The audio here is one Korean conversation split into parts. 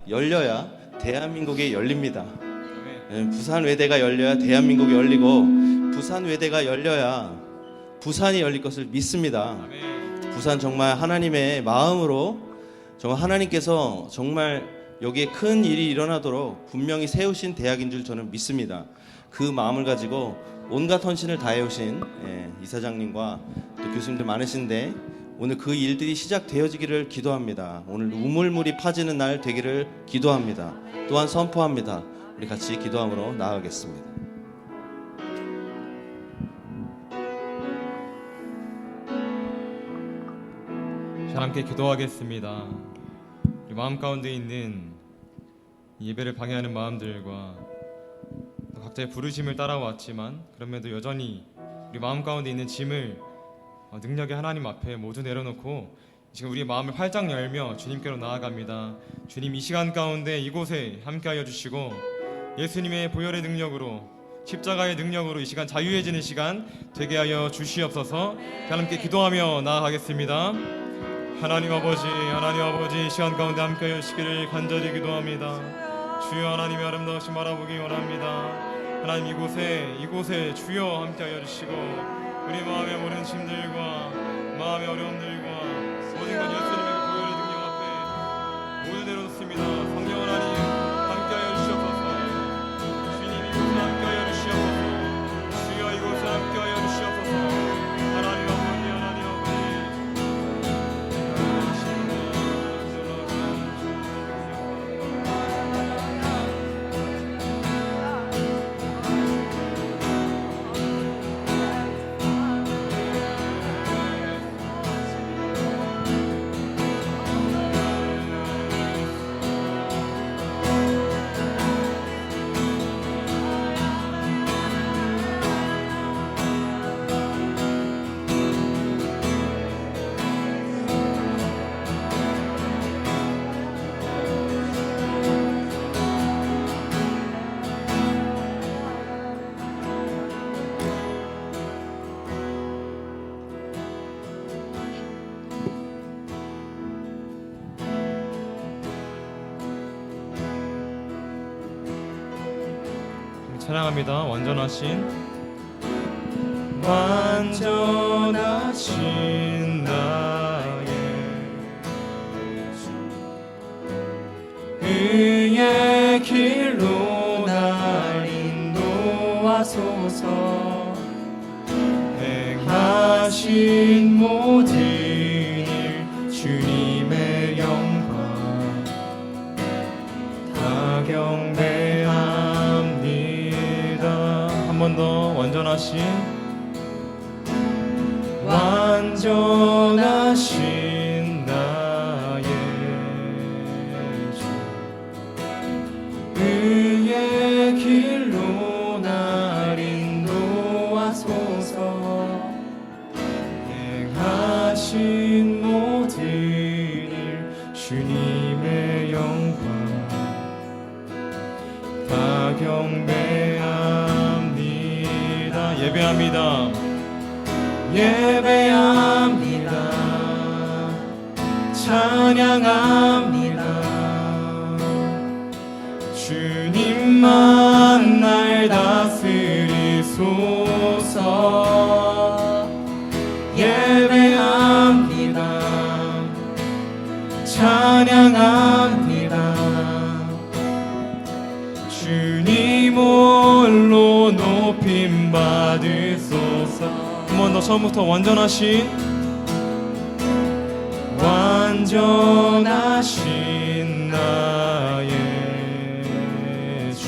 열려야 대한민국이 열립니다. 부산 외대가 열려야 대한민국이 열리고, 부산 외대가 열려야 부산이 열릴 것을 믿습니다. 부산 정말 하나님의 마음으로, 정말 하나님께서 정말 여기에 큰 일이 일어나도록 분명히 세우신 대학인 줄 저는 믿습니다. 그 마음을 가지고 온갖 헌신을 다해오신 이사장님과 또 교수님들 많으신데, 오늘 그 일들이 시작되어지기를 기도합니다. 오늘 우물물이 파지는 날 되기를 기도합니다. 또한 선포합니다. 우리 같이 기도함으로 나아가겠습니다. 자, 함께 기도하겠습니다. 우리 마음 가운데 있는 예배를 방해하는 마음들과 각자의 부르심을 따라왔지만 그럼에도 여전히 우리 마음 가운데 있는 짐을 능력의 하나님 앞에 모두 내려놓고 지금 우리의 마음을 활짝 열며 주님께로 나아갑니다. 주님, 이 시간 가운데 이곳에 함께하여 주시고 예수님의 보혈의 능력으로, 십자가의 능력으로 이 시간 자유해지는 시간 되게 하여 주시옵소서. 함께 기도하며 나아가겠습니다. 하나님 아버지, 이 시간 가운데 함께하여 주시기를 간절히 기도합니다. 주여, 하나님의 아름다우신 바라보기 원합니다. 하나님, 이곳에 주여 함께하여 주시고 우리 마음의 모든 짐들과 마음의 어려움들과 모든 건 예수님의 보혈의 능력 앞에 모두 내려놓습니다. 성령 하나님 함께하여 주시옵소서. 주님, 이곳에 함께하여 주시옵소서. 주여, 이곳에 함께하여 주시옵소서. 하나님 아버지, 찬양합니다. 완전하신 나의 의의 길로 날 인도하소서. 행하신 모든 일 주님의 영광 다 경배합니다. 한 번 더. 완전하신 나의 주 의의 길로 날 인도하소서. 행하신 모든 일 주님의 영광 다 경배합니다. 예배합니다. 찬양합니다. 주님만 날 다스리소서. 예배합니다. 찬양합니다. 주님 홀로 높임 받으소서. 한 번 더 처음부터. 완전하신 나의 주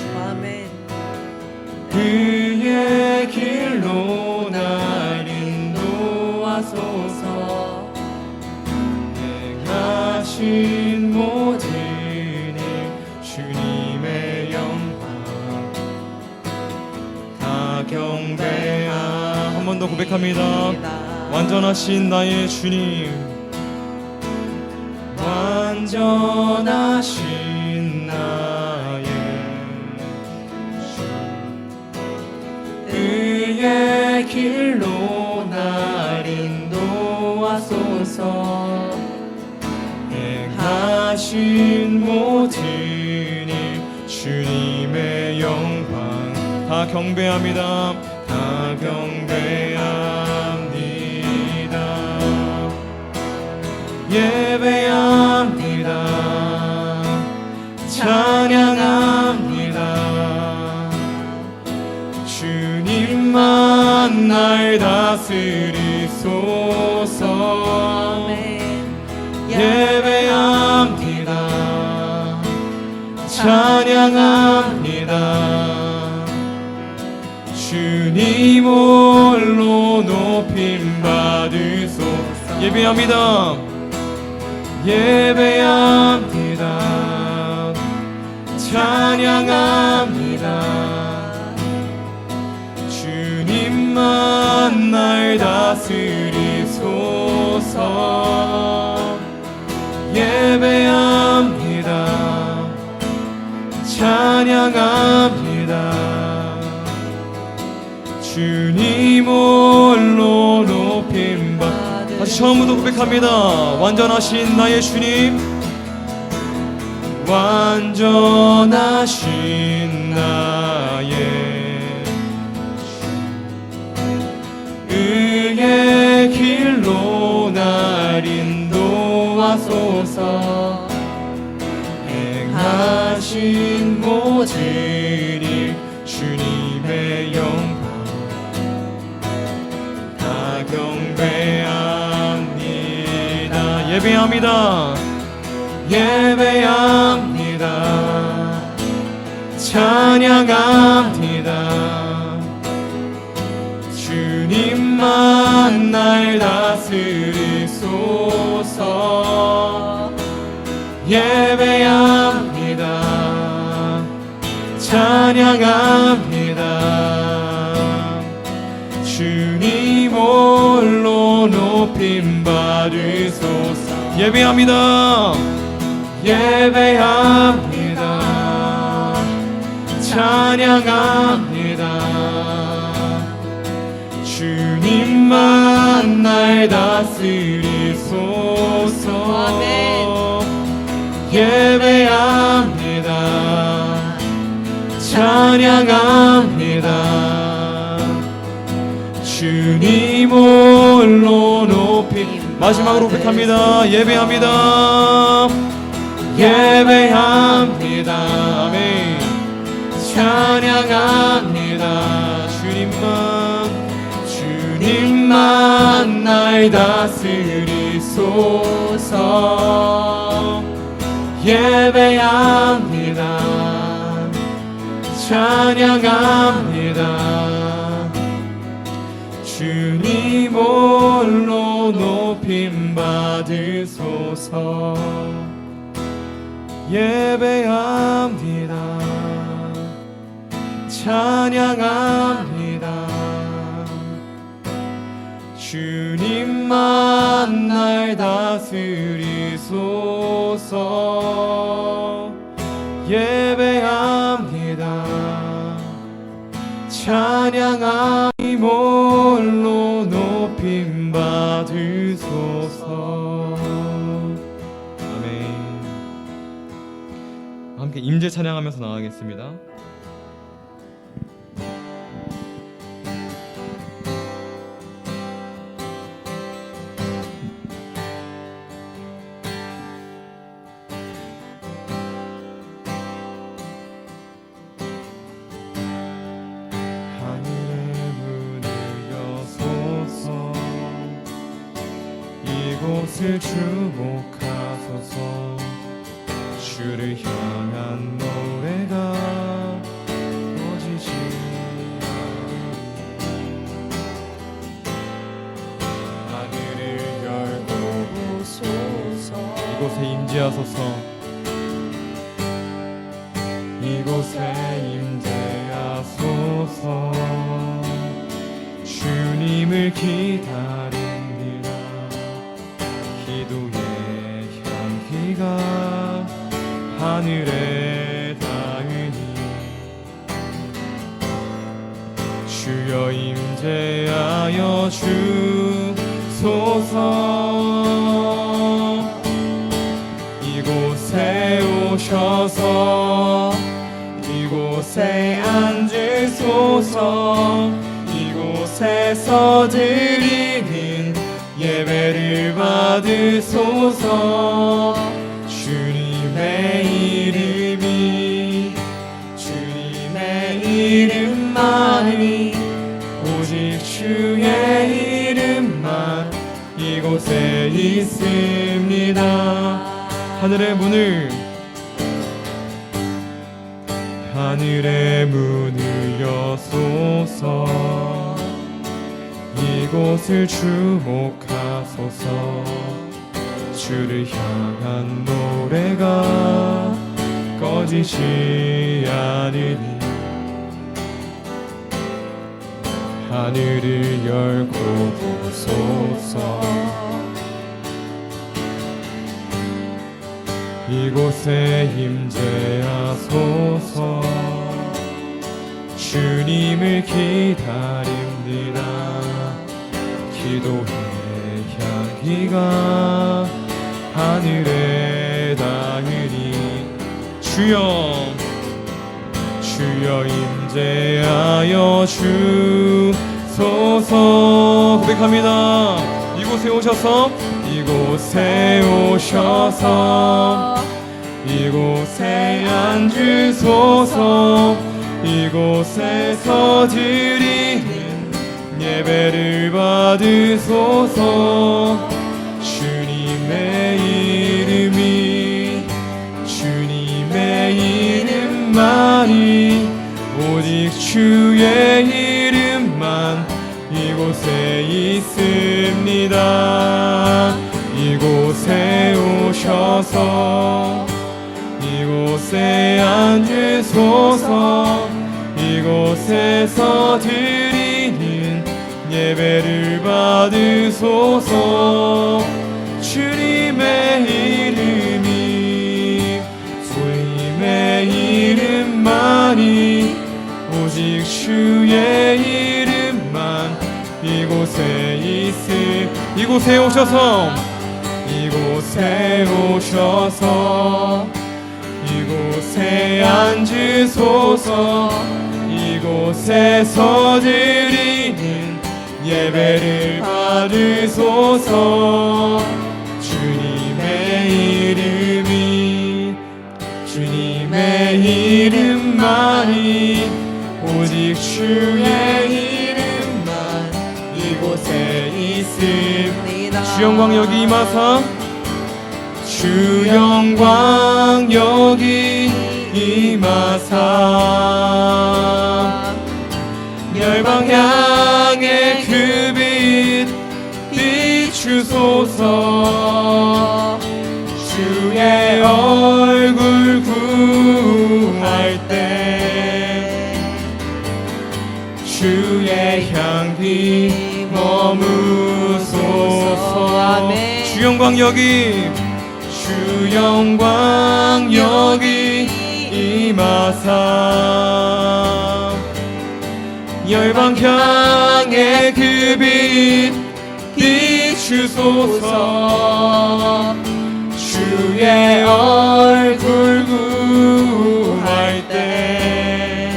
그의 길로 날 인도하소서. 행하신 모든 일 주님의 영광 다 경배하. 한 번 더 고백합니다. 완전하신 나의 주님, 완전하신 나의 주 그의 길로 날 인도하소서. 행하신 모든 주님의 영광 다 경배합니다. 다 경배합니다. 예배합니다. 찬양합니다. 주님만 날 다스리소서. 예배합니다. 찬양합니다. 주님 홀로 높임 받으소서. 예배합니다. 예배합니다. 찬양합니다. 주님만 날 다스리소서. 예배합니다. 찬양합니다. 주님 홀로 높임 받. 다시 처음부터 고백합니다. 완전하신 나의 주님, 완전하신 나의 의의 길로 날 인도하소서. 행하신 모든 일 주님의 영광 다 경배합니다. 예배합니다. 예배합니다. 찬양합니다. 주님만 날 다스리소서. 예배합니다. 찬양합니다. 주님 홀로 높임 받으소서. 예배합니다. 예배합니다. 찬양합니다. 주님만 날 다스리소서. 예배합니다. 찬양합니다. 주님 홀로 높이. 마지막으로 고백합니다. 예배합니다. 예배합니다. 아멘. 찬양합니다. 주님만 날 다스리소서. 예배합니다. 찬양합니다. 주님 홀로 높임 받으소서. 예배합니다. 찬양합니다. 주님만 날 다스리소서. 예배합니다. 찬양하니 홀로 높임 받으소서. 아멘. 함께 임재 찬양하면서 나가겠습니다. 이곳을 주목하소서. 주를 향한 노래가 꺼지지 하늘을 열고 보소서. 이곳에 임재하소서. 이곳에 임재하소서. 주님을 기다립니다. 기도의 향기가 하늘에 닿으니 주여 임재하여 주소서. 이곳에 오셔서 이곳에 앉으소서. 이곳에서 드리는 예배를 받으소서. 주님의 이름만이 오직 주의 이름만 이곳에 있습니다. 하늘의 문을 여소서. 이곳을 주목하소서. 주를 향한 노래가 꺼지지 않으니 하늘을 열고 보소서. 이곳에 임재하소서. 주님을 기다립니다. 기도의 향기가 하늘에 닿으니 주여 임재하여 주소서. 고백합니다. 이곳에 오셔서 이곳에 앉으소서. 이곳에서 드리는 예배를 받으소서. 주님의 이름만이 오직 주의 이름만 이곳에 있습니다. 이곳에 오셔서 이곳에 앉으소서. 이곳에서 드리는 예배를 받으소서. 주님의 이름만이 오직 주의 이름만 이곳에 이곳에 오셔서 이곳에 앉으소서. 이곳에서 드리는 예배를 받으소서. 주님의 이름만이 오직 주의 이름만 이곳에 있습니다. 주 영광 여기 임하사. 주 영광 여기 임하사. 열방 향해 그 빛 비추소서. 주의 얼굴 구할 때 주의 향기 머무소서. 주 영광 여기 임하사. 열방 향해 그 빛 비추소서. 주의 얼굴 구할 때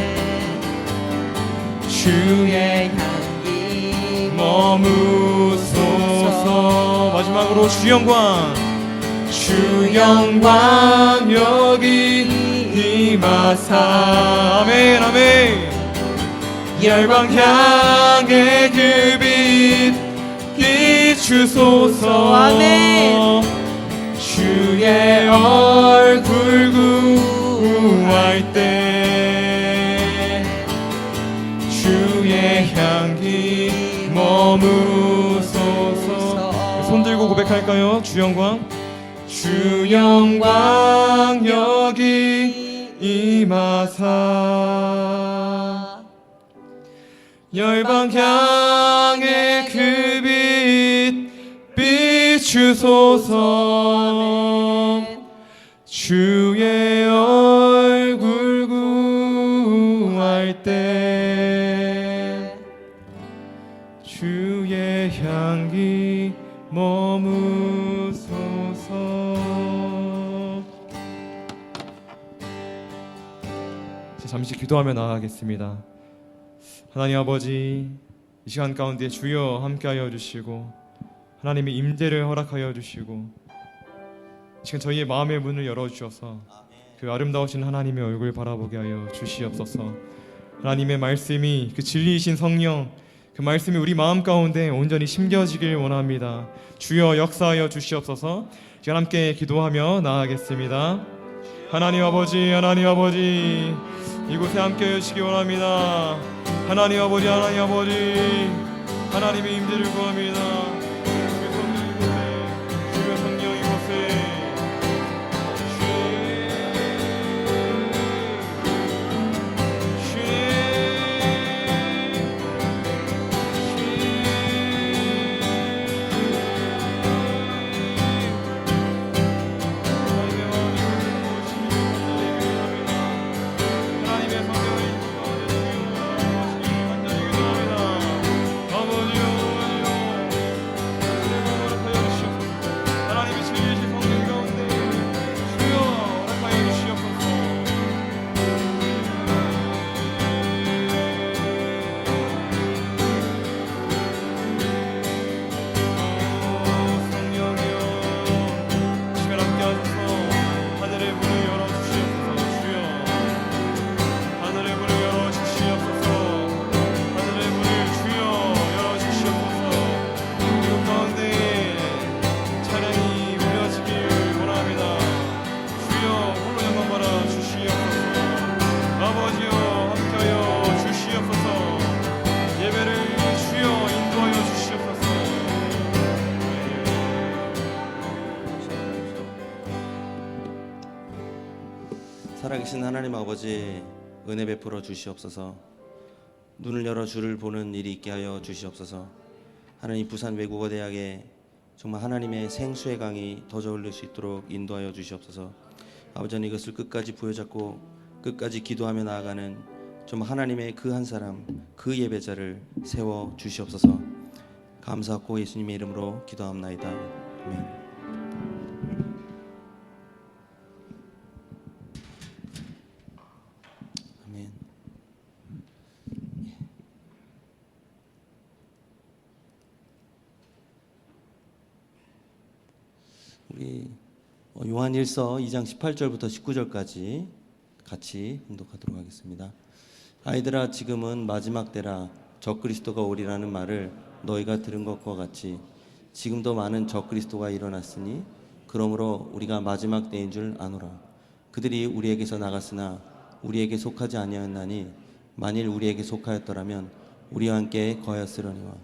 주의 향기 머무소서. 마지막으로 주 영광 여기 임하사. 아멘 아멘. 열방 향해 그 빛 비추소서. 아멘. 주의 얼굴 구할 때 주의 향기 머무소서. 손 들고 고백할까요? 주 영광 여기 임하사. 열방 향해 그 빛 비추소서. 주의 얼굴 구할 때 주의 향기 머무소서. 잠시 기도하며 나아가겠습니다. 하나님 아버지, 이 시간 가운데 주여 함께하여 주시고 하나님의 임재를 허락하여 주시고 이 시간 저희의 마음의 문을 열어주셔서 그 아름다우신 하나님의 얼굴 바라보게 하여 주시옵소서. 하나님의 말씀이, 그 진리이신 성령, 그 말씀이 우리 마음 가운데 온전히 심겨지길 원합니다. 주여 역사하여 주시옵소서. 지금 함께 기도하며 나아가겠습니다. 하나님 아버지, 하나님 아버지, 이곳에 함께하여 주시기 원합니다. 하나님 아버지, 하나님 아버지, 하나님의 임재를 구합니다. 주의 성령 이곳에, 살아계신 하나님 아버지, 은혜 베풀어 주시옵소서. 눈을 열어 주를 보는 일이 있게 하여 주시옵소서. 하나님, 부산 외국어대학에 정말 하나님의 생수의 강이 더 저울릴 수 있도록 인도하여 주시옵소서. 아버지, 이것을 끝까지 부여잡고 끝까지 기도하며 나아가는 정말 하나님의 그 한 사람, 그 예배자를 세워 주시옵소서. 감사하고 예수님의 이름으로 기도합나이다. 아멘. 우리 요한일서 2장 18절부터 19절까지 같이 봉독하도록 하겠습니다. 아이들아, 지금은 마지막 때라. 적그리스도가 오리라는 말을 너희가 들은 것과 같이 지금도 많은 적그리스도가 일어났으니 그러므로 우리가 마지막 때인 줄 아노라. 그들이 우리에게서 나갔으나 우리에게 속하지 아니하였나니 만일 우리에게 속하였더라면 우리와 함께 거하였으려니와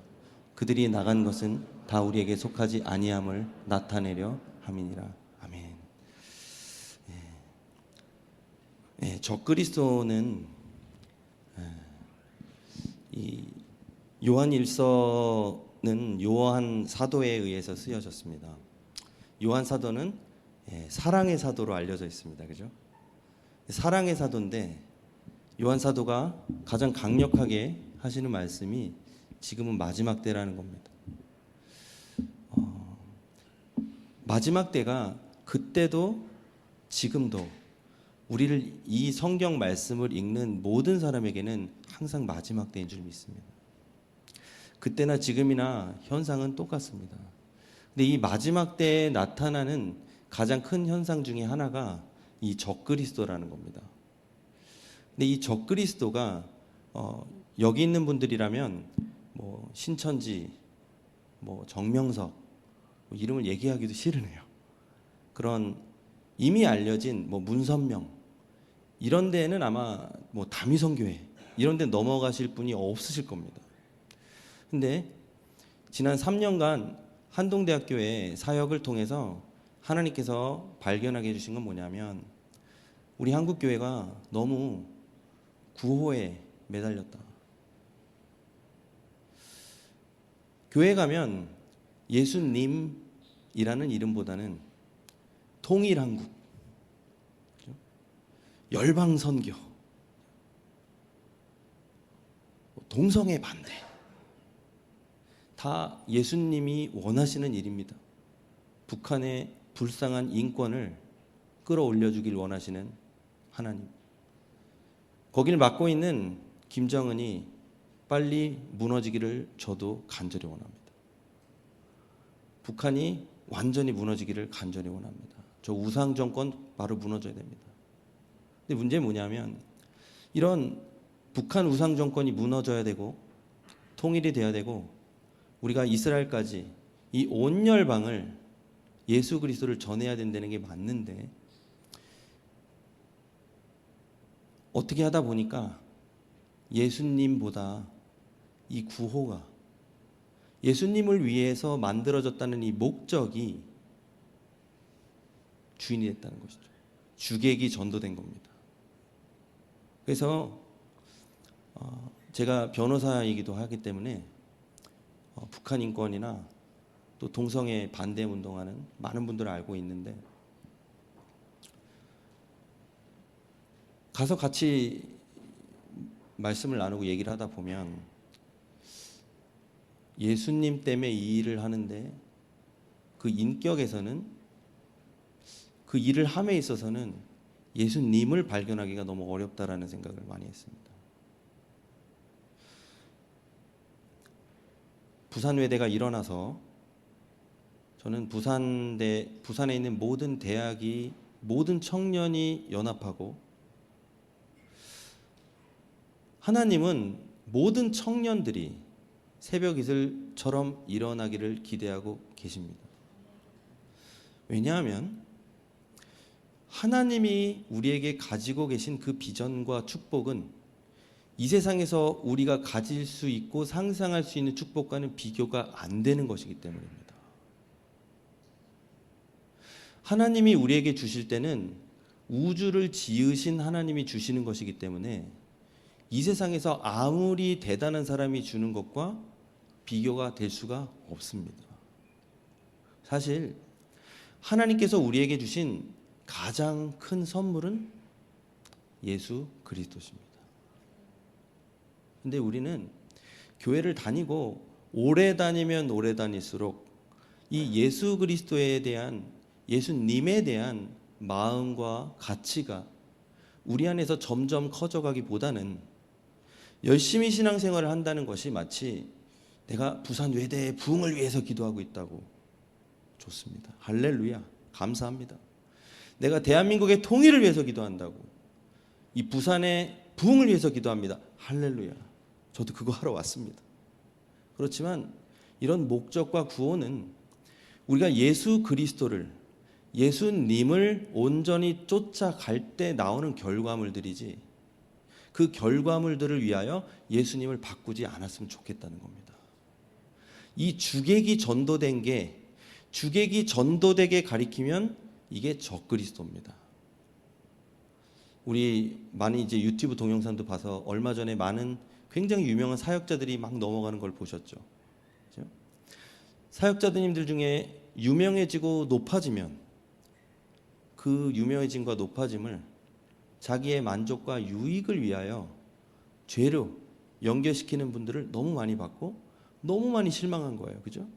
그들이 나간 것은 다 우리에게 속하지 아니함을 나타내려 함이니라. 아멘. 적그리스도는 이 요한일서는 요한 사도에 의해서 쓰여졌습니다. 요한 사도는 사랑의 사도로 알려져 있습니다. 그죠? 사랑의 사도인데 요한 사도가 가장 강력하게 하시는 말씀이 지금은 마지막 때라는 겁니다. 마지막 때가 그때도 지금도 우리를 이 성경 말씀을 읽는 모든 사람에게는 항상 마지막 때인 줄 믿습니다. 그때나 지금이나 현상은 똑같습니다. 근데 이 마지막 때에 나타나는 가장 큰 현상 중에 하나가 이 적그리스도라는 겁니다. 근데 이 적그리스도가 여기 있는 분들이라면 뭐 신천지, 뭐 정명석 이름을 얘기하기도 싫으네요. 그런 이미 알려진 뭐 문선명 이런 데는 아마 뭐 다미성교회 이런 데 넘어가실 분이 없으실 겁니다. 근데 지난 3년간 한동대학교의 사역을 통해서 하나님께서 발견하게 해주신 건 뭐냐면 우리 한국교회가 너무 구호에 매달렸다. 교회 가면 예수님이라는 이름보다는 통일한국, 열방선교, 동성애 반대 다 예수님이 원하시는 일입니다. 북한의 불쌍한 인권을 끌어올려주길 원하시는 하나님. 거기를 맡고 있는 김정은이 빨리 무너지기를 저도 간절히 원합니다. 북한이 완전히 무너지기를 간절히 원합니다. 저 우상 정권 바로 무너져야 됩니다. 근데 문제는 뭐냐면 이런 북한 우상 정권이 무너져야 되고 통일이 돼야 되고 우리가 이스라엘까지 이 온 열방을 예수 그리스도를 전해야 된다는 게 맞는데 어떻게 하다 보니까 예수님보다 이 구호가 예수님을 위해서 만들어졌다는 이 목적이 주인이 됐다는 것이죠. 주객이 전도된 겁니다. 그래서 제가 변호사이기도 하기 때문에 북한 인권이나 또 동성애 반대 운동하는 많은 분들을 알고 있는데 가서 같이 말씀을 나누고 얘기를 하다 보면 예수님 때문에 이 일을 하는데 그 인격에서는 그 일을 함에 있어서는 예수님을 발견하기가 너무 어렵다라는 생각을 많이 했습니다. 부산외대가 일어나서 저는 부산에 있는 모든 대학이 모든 청년이 연합하고 하나님은 모든 청년들이 새벽 이슬처럼 일어나기를 기대하고 계십니다. 왜냐하면 하나님이 우리에게 가지고 계신 그 비전과 축복은 이 세상에서 우리가 가질 수 있고 상상할 수 있는 축복과는 비교가 안 되는 것이기 때문입니다. 하나님이 우리에게 주실 때는 우주를 지으신 하나님이 주시는 것이기 때문에 이 세상에서 아무리 대단한 사람이 주는 것과 비교가 될 수가 없습니다. 사실 하나님께서 우리에게 주신 가장 큰 선물은 예수 그리스도십니다. 근데 우리는 교회를 다니고 오래 다니면 오래 다닐수록 이 예수 그리스도에 대한 예수님에 대한 마음과 가치가 우리 안에서 점점 커져가기보다는 열심히 신앙생활을 한다는 것이 마치 내가 부산 외대의 부흥을 위해서 기도하고 있다고. 좋습니다. 할렐루야. 감사합니다. 내가 대한민국의 통일을 위해서 기도한다고. 이 부산의 부흥을 위해서 기도합니다. 할렐루야. 저도 그거 하러 왔습니다. 그렇지만 이런 목적과 구호는 우리가 예수 그리스도를 예수님을 온전히 쫓아갈 때 나오는 결과물들이지 그 결과물들을 위하여 예수님을 바꾸지 않았으면 좋겠다는 겁니다. 이 주객이 전도된 게 주객이 전도되게 가리키면 이게 적그리스도입니다. 우리 많이 이제 유튜브 동영상도 봐서 얼마 전에 많은 굉장히 유명한 사역자들이 막 넘어가는 걸 보셨죠. 그렇죠? 사역자들님들 중에 유명해지고 높아지면 그 유명해짐과 높아짐을 자기의 만족과 유익을 위하여 죄로 연결시키는 분들을 너무 많이 봤고 너무 많이 실망한 거예요. 그죠?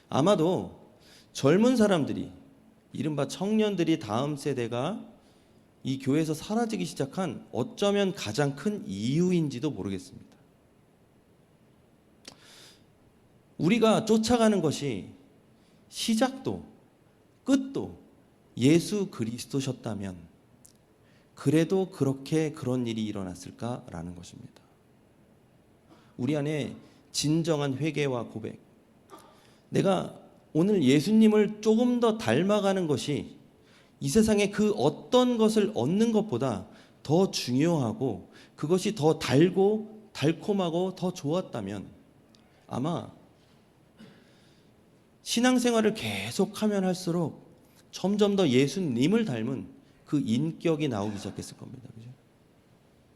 아마도 젊은 사람들이 이른바 청년들이 다음 세대가 이 교회에서 사라지기 시작한 어쩌면 가장 큰 이유인지도 모르겠습니다. 우리가 쫓아가는 것이 시작도 끝도 예수 그리스도셨다면 그래도 그렇게 그런 일이 일어났을까라는 것입니다. 우리 안에 진정한 회개와 고백, 내가 오늘 예수님을 조금 더 닮아가는 것이 이 세상에 그 어떤 것을 얻는 것보다 더 중요하고 그것이 더 달고 달콤하고 더 좋았다면 아마 신앙생활을 계속하면 할수록 점점 더 예수님을 닮은 그 인격이 나오기 시작했을 겁니다. 그죠?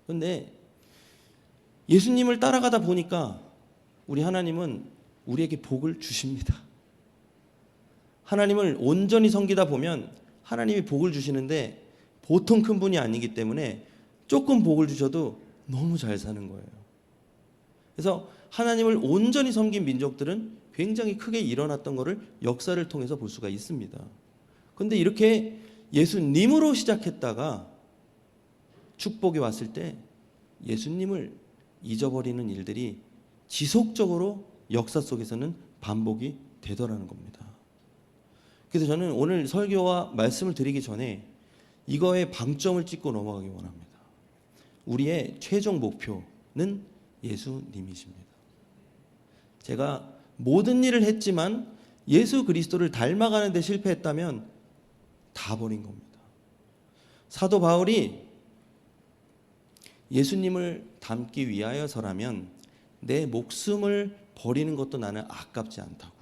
그런데 예수님을 따라가다 보니까 우리 하나님은 우리에게 복을 주십니다. 하나님을 온전히 섬기다 보면 하나님이 복을 주시는데 보통 큰 분이 아니기 때문에 조금 복을 주셔도 너무 잘 사는 거예요. 그래서 하나님을 온전히 섬긴 민족들은 굉장히 크게 일어났던 것을 역사를 통해서 볼 수가 있습니다. 그런데 이렇게 예수님으로 시작했다가 축복이 왔을 때 예수님을 잊어버리는 일들이 지속적으로 역사 속에서는 반복이 되더라는 겁니다. 그래서 저는 오늘 설교와 말씀을 드리기 전에 이거에 방점을 찍고 넘어가기 원합니다. 우리의 최종 목표는 예수님이십니다. 제가 모든 일을 했지만 예수 그리스도를 닮아가는 데 실패했다면 다 버린 겁니다. 사도 바울이 예수님을 닮기 위하여서라면 내 목숨을 버리는 것도 나는 아깝지 않다고.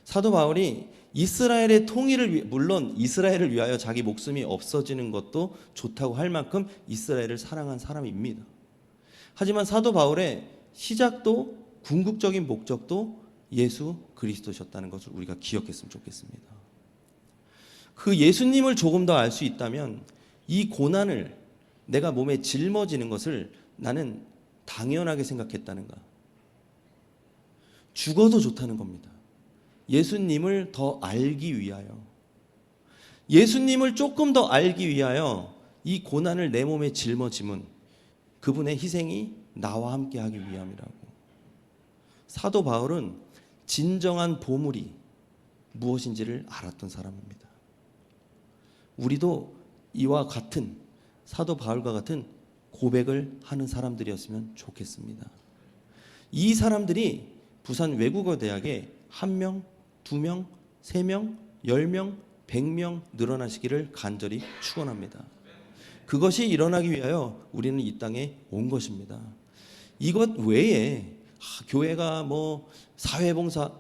사도 바울이 이스라엘의 통일을 물론 이스라엘을 위하여 자기 목숨이 없어지는 것도 좋다고 할 만큼 이스라엘을 사랑한 사람입니다. 하지만 사도 바울의 시작도 궁극적인 목적도 예수 그리스도셨다는 것을 우리가 기억했으면 좋겠습니다. 그 예수님을 조금 더 알 수 있다면 이 고난을 내가 몸에 짊어지는 것을 나는 당연하게 생각했다는가. 죽어도 좋다는 겁니다. 예수님을 더 알기 위하여, 예수님을 조금 더 알기 위하여 이 고난을 내 몸에 짊어짐은 그분의 희생이 나와 함께 하기 위함이라고. 사도 바울은 진정한 보물이 무엇인지를 알았던 사람입니다. 우리도 이와 같은 사도 바울과 같은 고백을 하는 사람들이었으면 좋겠습니다. 이 사람들이 부산 외국어 대학에 1명, 2명, 3명, 10명, 100명 늘어나시기를 간절히 축원합니다. 그것이 일어나기 위하여 우리는 이 땅에 온 것입니다. 이것 외에 교회가 뭐 사회봉사,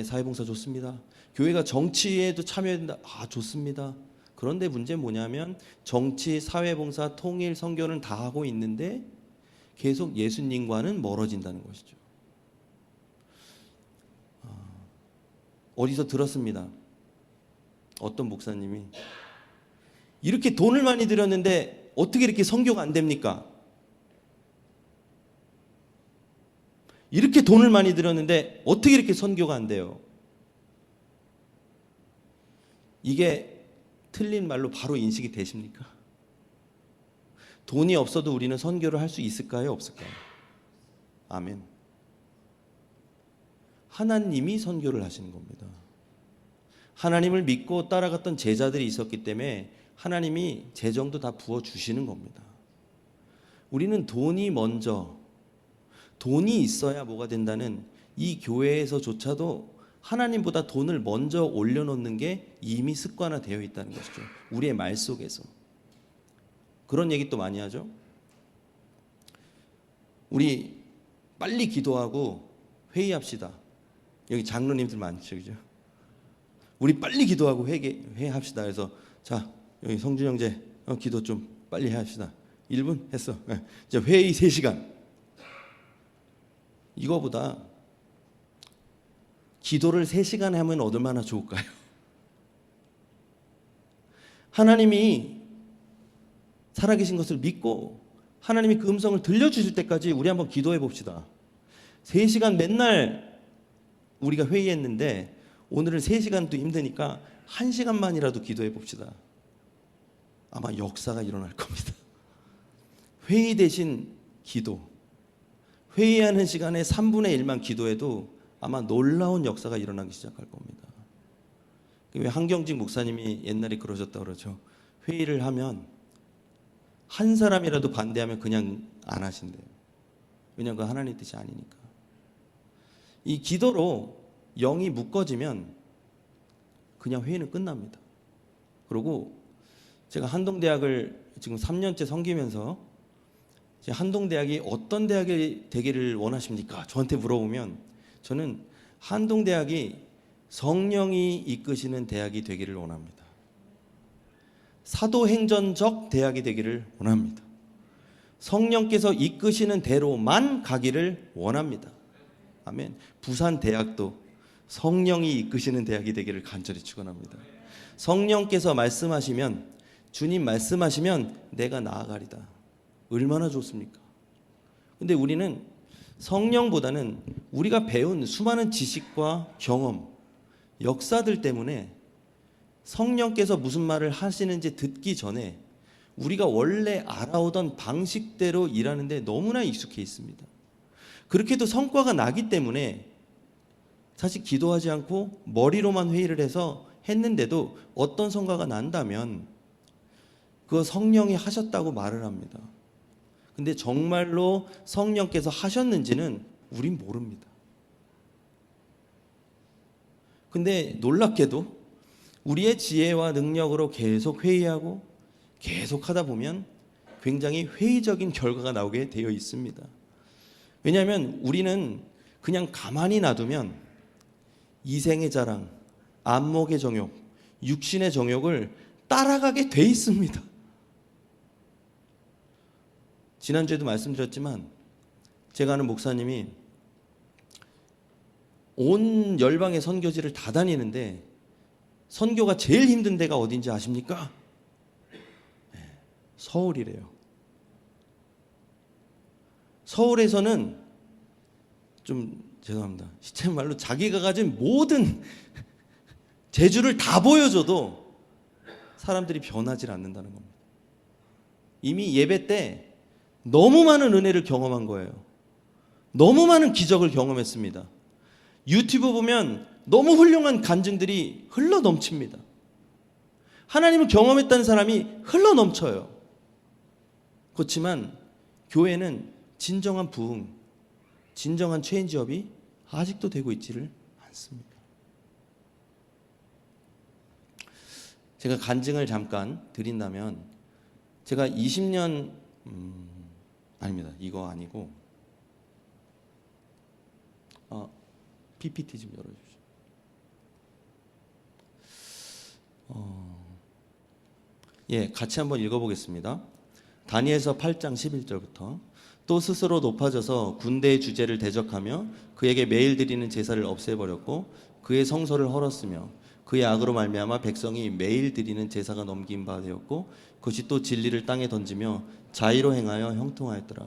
사회봉사 좋습니다. 교회가 정치에도 참여해야 된다. 좋습니다. 그런데 문제는 뭐냐면 정치, 사회봉사, 통일, 선교는 다 하고 있는데 계속 예수님과는 멀어진다는 것이죠. 어디서 들었습니다. 어떤 목사님이 이렇게 돈을 많이 들였는데 어떻게 이렇게 선교가 안 됩니까? 이렇게 돈을 많이 들였는데 어떻게 이렇게 선교가 안 돼요? 이게 틀린 말로 바로 인식이 되십니까? 돈이 없어도 우리는 선교를 할 수 있을까요? 없을까요? 아멘. 하나님이 선교를 하시는 겁니다. 하나님을 믿고 따라갔던 제자들이 있었기 때문에 하나님이 재정도 다 부어주시는 겁니다. 우리는 돈이 먼저, 돈이 있어야 뭐가 된다는 이 교회에서조차도 하나님보다 돈을 먼저 올려놓는 게 이미 습관화되어 있다는 것이죠. 우리의 말 속에서. 그런 얘기 또 많이 하죠. 우리 빨리 기도하고 회의합시다. 여기 장로님들 많죠, 그죠? 우리 빨리 기도하고 회의합시다. 그래서 자, 여기 성준 형제 기도 좀 빨리 합시다. 1분 했어. 이제 회의 3시간. 이거보다 기도를 3시간 하면 얼마나 좋을까요? 하나님이 살아계신 것을 믿고 하나님이 그 음성을 들려주실 때까지 우리 한번 기도해 봅시다. 3시간 맨날 우리가 회의했는데 오늘은 3시간도 힘드니까 1시간만이라도 기도해 봅시다. 아마 역사가 일어날 겁니다. 회의 대신 기도. 회의하는 시간에 3분의 1만 기도해도 아마 놀라운 역사가 일어나기 시작할 겁니다. 왜 한경직 목사님이 옛날에 그러셨다고 그러죠. 회의를 하면 한 사람이라도 반대하면 그냥 안 하신대요. 왜냐하면 그 하나님 뜻이 아니니까. 이 기도로 영이 묶어지면 그냥 회의는 끝납니다. 그리고 제가 한동대학을 지금 3년째 섬기면서 한동대학이 어떤 대학이 되기를 원하십니까? 저한테 물어보면 저는 한동대학이 성령이 이끄시는 대학이 되기를 원합니다. 사도행전적 대학이 되기를 원합니다. 성령께서 이끄시는 대로만 가기를 원합니다. 아멘. 부산대학도 성령이 이끄시는 대학이 되기를 간절히 축원합니다. 성령께서 말씀하시면, 주님 말씀하시면 내가 나아가리다. 얼마나 좋습니까? 근데 우리는 성령보다는 우리가 배운 수많은 지식과 경험, 역사들 때문에 성령께서 무슨 말을 하시는지 듣기 전에 우리가 원래 알아오던 방식대로 일하는데 너무나 익숙해 있습니다. 그렇게도 성과가 나기 때문에 사실 기도하지 않고 머리로만 회의를 해서 했는데도 어떤 성과가 난다면 그거 성령이 하셨다고 말을 합니다. 근데 정말로 성령께서 하셨는지는 우린 모릅니다. 근데 놀랍게도 우리의 지혜와 능력으로 계속 회의하고 계속 하다 보면 굉장히 회의적인 결과가 나오게 되어 있습니다. 왜냐하면 우리는 그냥 가만히 놔두면 이생의 자랑, 안목의 정욕, 육신의 정욕을 따라가게 돼 있습니다. 지난주에도 말씀드렸지만 제가 아는 목사님이 온 열방의 선교지를 다 다니는데 선교가 제일 힘든 데가 어딘지 아십니까? 네, 서울이래요. 서울에서는 좀 죄송합니다. 시체 말로 자기가 가진 모든 재주를 다 보여줘도 사람들이 변하지 않는다는 겁니다. 이미 예배 때 너무 많은 은혜를 경험한 거예요. 너무 많은 기적을 경험했습니다. 유튜브 보면 너무 훌륭한 간증들이 흘러 넘칩니다. 하나님을 경험했다는 사람이 흘러 넘쳐요. 그렇지만 교회는 진정한 부흥, 진정한 체인지업이 아직도 되고 있지를 않습니다. 제가 간증을 잠깐 드린다면 제가 20년 아닙니다. 이거 아니고 PPT 좀 열어주시죠. 같이 한번 읽어보겠습니다. 다니엘서 8장 11절부터 또 스스로 높아져서 군대의 주제를 대적하며 그에게 매일 드리는 제사를 없애버렸고 그의 성소를 헐었으며 그의 악으로 말미암아 백성이 매일 드리는 제사가 넘긴 바 되었고 그것이 또 진리를 땅에 던지며 자의로 행하여 형통하였더라.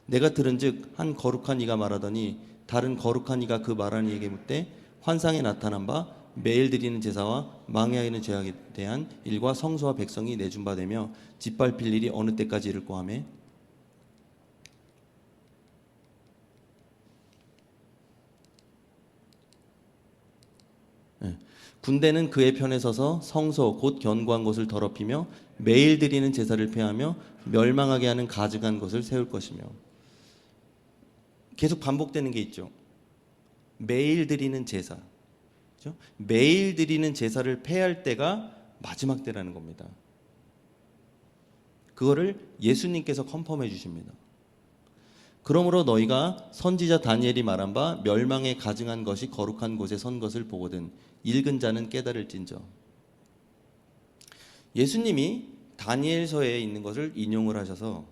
내가 들은즉 한 거룩한 이가 말하더니 다른 거룩한 이가 그 말하는 이에게 묻되 환상에 나타난 바 매일 드리는 제사와 망해하는 죄악에 대한 일과 성소와 백성이 내준 바 되며 짓밟힐 일이 어느 때까지 이를꼬 하며 군대는 그의 편에 서서 성소 곧 견고한 곳을 더럽히며 매일 드리는 제사를 폐하며 멸망하게 하는 가증한 것을 세울 것이며 계속 반복되는 게 있죠. 매일 드리는 제사, 그렇죠? 매일 드리는 제사를 폐할 때가 마지막 때라는 겁니다. 그거를 예수님께서 컨펌해 주십니다. 그러므로 너희가 선지자 다니엘이 말한 바 멸망에 가증한 것이 거룩한 곳에 선 것을 보거든 읽은 자는 깨달을진저. 예수님이 다니엘서에 있는 것을 인용을 하셔서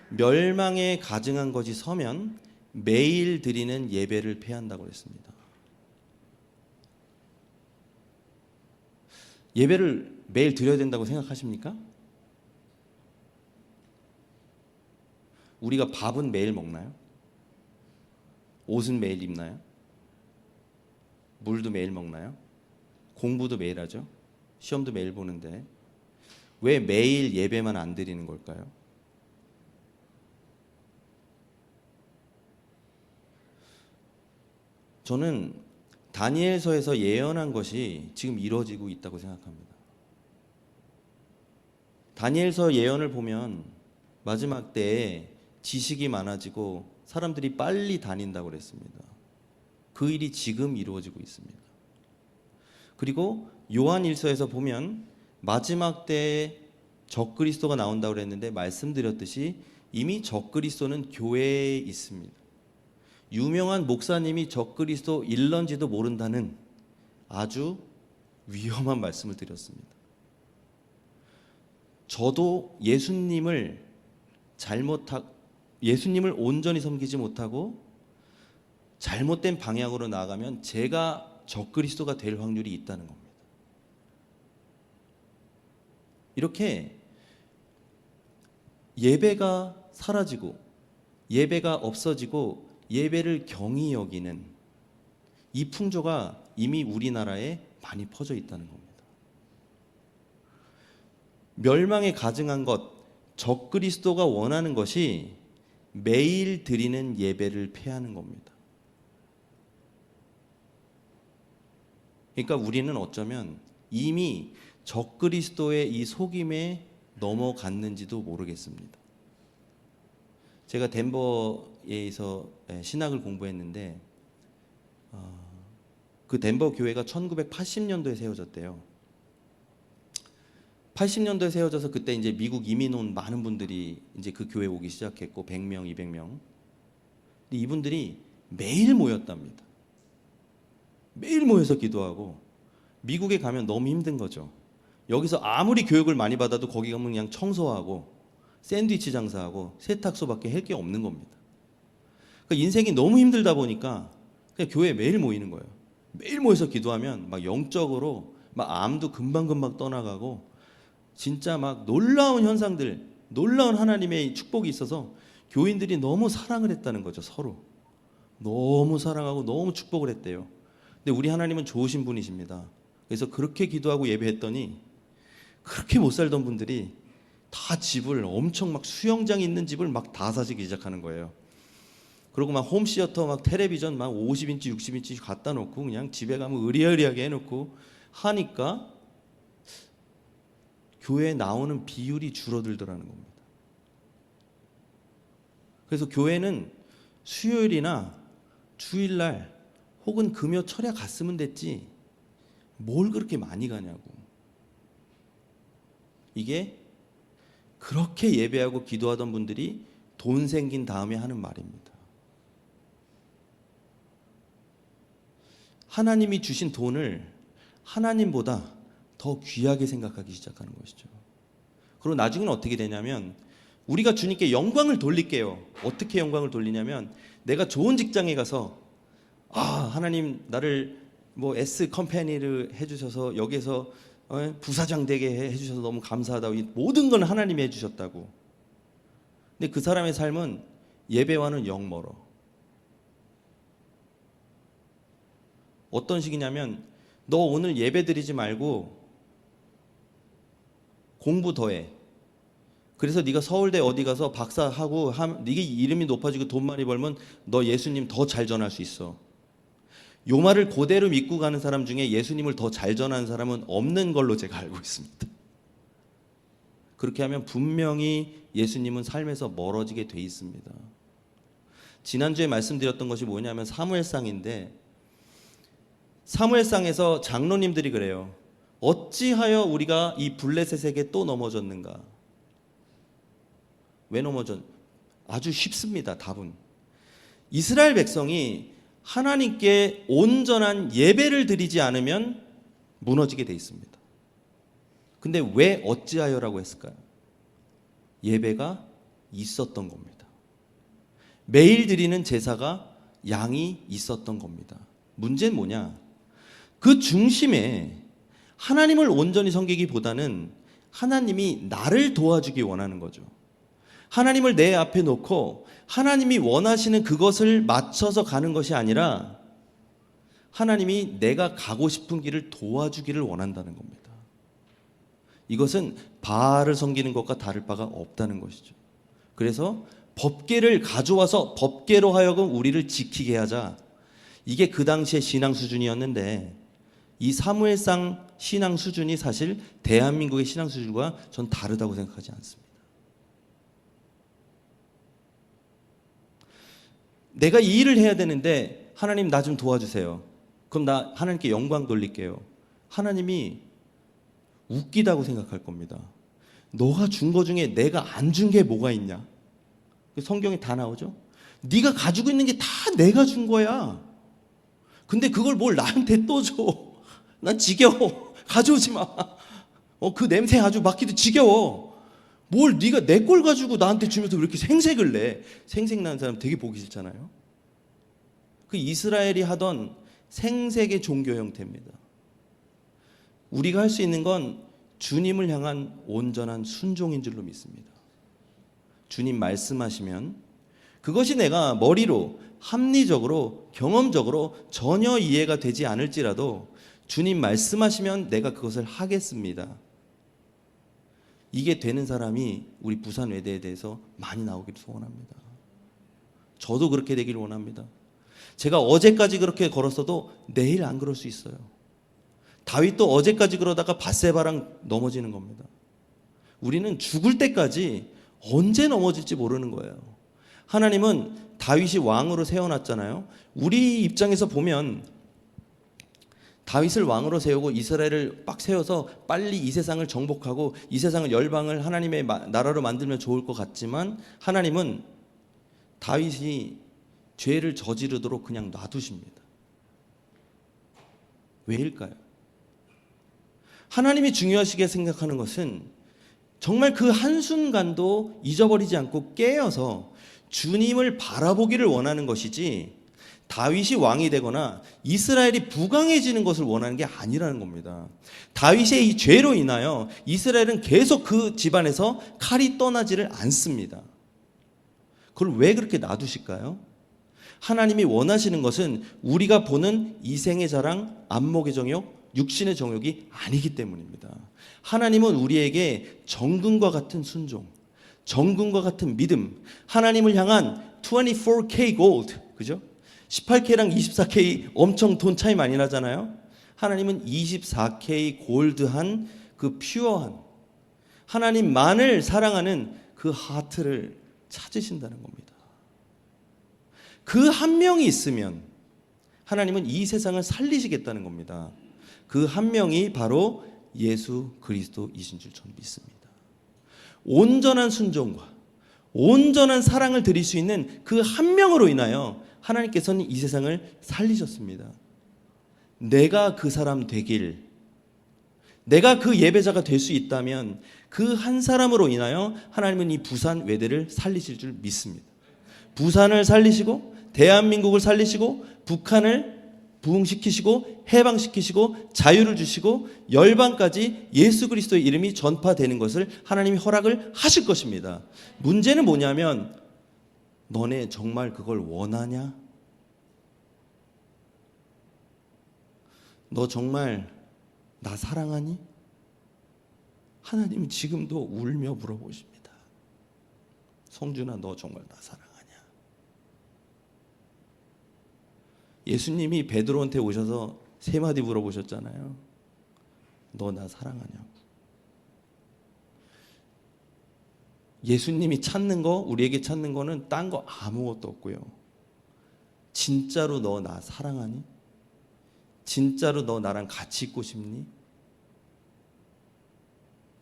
멸망에 가증한 것이 서면 매일 드리는 예배를 폐한다고 했습니다. 예배를 매일 드려야 된다고 생각하십니까? 우리가 밥은 매일 먹나요? 옷은 매일 입나요? 물도 매일 먹나요? 공부도 매일 하죠? 시험도 매일 보는데 왜 매일 예배만 안 드리는 걸까요? 저는 다니엘서에서 예언한 것이 지금 이루어지고 있다고 생각합니다. 다니엘서 예언을 보면 마지막 때에 지식이 많아지고 사람들이 빨리 다닌다고 그랬습니다. 그 일이 지금 이루어지고 있습니다. 그리고 요한일서에서 보면 마지막 때에 적그리스도가 나온다고 그랬는데 말씀드렸듯이 이미 적그리스도는 교회에 있습니다. 유명한 목사님이 적그리스도 일런지도 모른다는 아주 위험한 말씀을 드렸습니다. 저도 예수님을 온전히 섬기지 못하고 잘못된 방향으로 나아가면 제가 적그리스도가 될 확률이 있다는 겁니다. 이렇게 예배가 사라지고 예배가 없어지고 예배를 경히 여기는 이 풍조가 이미 우리나라에 많이 퍼져 있다는 겁니다. 멸망에 가증한 것, 적그리스도가 원하는 것이 매일 드리는 예배를 폐하는 겁니다. 그러니까 우리는 어쩌면 이미 적그리스도의 이 속임에 넘어갔는지도 모르겠습니다. 제가 덴버에서 신학을 공부했는데 그 덴버 교회가 1980년도에 세워졌대요. 80년도에 세워져서 그때 이제 미국 이민 온 많은 분들이 이제 그 교회 오기 시작했고 100명, 200명. 근데 이분들이 매일 모였답니다. 매일 모여서 기도하고 미국에 가면 너무 힘든 거죠. 여기서 아무리 교육을 많이 받아도 거기 가면 그냥 청소하고 샌드위치 장사하고 세탁소밖에 할 게 없는 겁니다. 그러니까 인생이 너무 힘들다 보니까 그냥 교회에 매일 모이는 거예요. 매일 모여서 기도하면 막 영적으로 막 암도 금방금방 떠나가고 진짜 막 놀라운 현상들, 놀라운 하나님의 축복이 있어서 교인들이 너무 사랑을 했다는 거죠. 서로 너무 사랑하고 너무 축복을 했대요. 근데 우리 하나님은 좋으신 분이십니다. 그래서 그렇게 기도하고 예배했더니 그렇게 못 살던 분들이 다 집을 엄청 막 수영장 있는 집을 막 다 사시기 시작하는 거예요. 그리고 막 홈시어터 막 텔레비전 막 50인치 60인치 갖다 놓고 그냥 집에 가면 으리으리하게 해놓고 하니까 교회에 나오는 비율이 줄어들더라는 겁니다. 그래서 교회는 수요일이나 주일날 혹은 금요 철야 갔으면 됐지 뭘 그렇게 많이 가냐고. 이게 그렇게 예배하고 기도하던 분들이 돈 생긴 다음에 하는 말입니다. 하나님이 주신 돈을 하나님보다 더 귀하게 생각하기 시작하는 것이죠. 그리고 나중에는 어떻게 되냐면 우리가 주님께 영광을 돌릴게요. 어떻게 영광을 돌리냐면 내가 좋은 직장에 가서 하나님 나를 뭐 S 컴퍼니를 해주셔서 여기서 부사장 되게 해주셔서 너무 감사하다고 모든 건 하나님이 해주셨다고. 근데 그 사람의 삶은 예배와는 영 멀어. 어떤 식이냐면 너 오늘 예배 드리지 말고 공부 더해. 그래서 네가 서울대 어디 가서 박사하고 네가 이름이 높아지고 돈 많이 벌면 너 예수님 더 잘 전할 수 있어. 요 말을 그대로 믿고 가는 사람 중에 예수님을 더 잘 전하는 사람은 없는 걸로 제가 알고 있습니다. 그렇게 하면 분명히 예수님은 삶에서 멀어지게 돼 있습니다. 지난주에 말씀드렸던 것이 뭐냐면 사무엘상인데 사무엘상에서 장로님들이 그래요. 어찌하여 우리가 이 블레셋에게 또 넘어졌는가? 왜 넘어졌? 아주 쉽습니다. 답은 이스라엘 백성이 하나님께 온전한 예배를 드리지 않으면 무너지게 돼 있습니다. 근데 왜 어찌하여라고 했을까요? 예배가 있었던 겁니다. 매일 드리는 제사가 양이 있었던 겁니다. 문제는 뭐냐? 그 중심에 하나님을 온전히 섬기기보다는 하나님이 나를 도와주기 원하는 거죠. 하나님을 내 앞에 놓고 하나님이 원하시는 그것을 맞춰서 가는 것이 아니라 하나님이 내가 가고 싶은 길을 도와주기를 원한다는 겁니다. 이것은 바알을 섬기는 것과 다를 바가 없다는 것이죠. 그래서 법궤를 가져와서 법궤로 하여금 우리를 지키게 하자. 이게 그 당시의 신앙 수준이었는데 이 사무엘상 신앙 수준이 사실 대한민국의 신앙 수준과 전 다르다고 생각하지 않습니다. 내가 이 일을 해야 되는데 하나님 나 좀 도와주세요. 그럼 나 하나님께 영광 돌릴게요. 하나님이 웃기다고 생각할 겁니다. 너가 준 거 중에 내가 안 준 게 뭐가 있냐? 성경에 다 나오죠. 네가 가지고 있는 게 다 내가 준 거야. 근데 그걸 뭘 나한테 또 줘. 난 지겨워. 가져오지 마. 그 냄새 아주 맡기도 지겨워. 뭘 네가 내 걸 가지고 나한테 주면서 왜 이렇게 생색을 내? 생색나는 사람 되게 보기 싫잖아요. 그 이스라엘이 하던 생색의 종교 형태입니다. 우리가 할 수 있는 건 주님을 향한 온전한 순종인 줄로 믿습니다. 주님 말씀하시면 그것이 내가 머리로 합리적으로 경험적으로 전혀 이해가 되지 않을지라도 주님 말씀하시면 내가 그것을 하겠습니다. 이게 되는 사람이 우리 부산 외대에 대해서 많이 나오기를 소원합니다. 저도 그렇게 되기를 원합니다. 제가 어제까지 그렇게 걸었어도 내일 안 그럴 수 있어요. 다윗도 어제까지 그러다가 밧세바랑 넘어지는 겁니다. 우리는 죽을 때까지 언제 넘어질지 모르는 거예요. 하나님은 다윗이 왕으로 세워놨잖아요. 우리 입장에서 보면 다윗을 왕으로 세우고 이스라엘을 빡 세워서 빨리 이 세상을 정복하고 이 세상을 열방을 하나님의 나라로 만들면 좋을 것 같지만 하나님은 다윗이 죄를 저지르도록 그냥 놔두십니다. 왜일까요? 하나님이 중요하시게 생각하는 것은 정말 그 한순간도 잊어버리지 않고 깨어서 주님을 바라보기를 원하는 것이지 다윗이 왕이 되거나 이스라엘이 부강해지는 것을 원하는 게 아니라는 겁니다. 다윗의 이 죄로 인하여 이스라엘은 계속 그 집안에서 칼이 떠나지를 않습니다. 그걸 왜 그렇게 놔두실까요? 하나님이 원하시는 것은 우리가 보는 이생의 자랑, 안목의 정욕, 육신의 정욕이 아니기 때문입니다. 하나님은 우리에게 정금과 같은 순종, 정금과 같은 믿음, 하나님을 향한 24K 골드, 그죠? 18K랑 24K 엄청 돈 차이 많이 나잖아요. 하나님은 24K 골드한 그 퓨어한 하나님만을 사랑하는 그 하트를 찾으신다는 겁니다. 그 한 명이 있으면 하나님은 이 세상을 살리시겠다는 겁니다. 그 한 명이 바로 예수 그리스도이신 줄 저는 믿습니다. 온전한 순종과 온전한 사랑을 드릴 수 있는 그 한 명으로 인하여 하나님께서는 이 세상을 살리셨습니다. 내가 그 사람 되길, 내가 그 예배자가 될 수 있다면 그 한 사람으로 인하여 하나님은 이 부산 외대를 살리실 줄 믿습니다. 부산을 살리시고 대한민국을 살리시고 북한을 부흥시키시고 해방시키시고 자유를 주시고 열방까지 예수 그리스도의 이름이 전파되는 것을 하나님이 허락을 하실 것입니다. 문제는 뭐냐면 너네 정말 그걸 원하냐? 너 정말 나 사랑하니? 하나님은 지금도 울며 물어보십니다. 성준아, 너 정말 나 사랑하냐? 예수님이 베드로한테 오셔서 세 마디 물어보셨잖아요. 너 나 사랑하냐고. 예수님이 찾는 거, 우리에게 찾는 거는 딴 거 아무것도 없고요. 진짜로 너 나 사랑하니? 진짜로 너 나랑 같이 있고 싶니?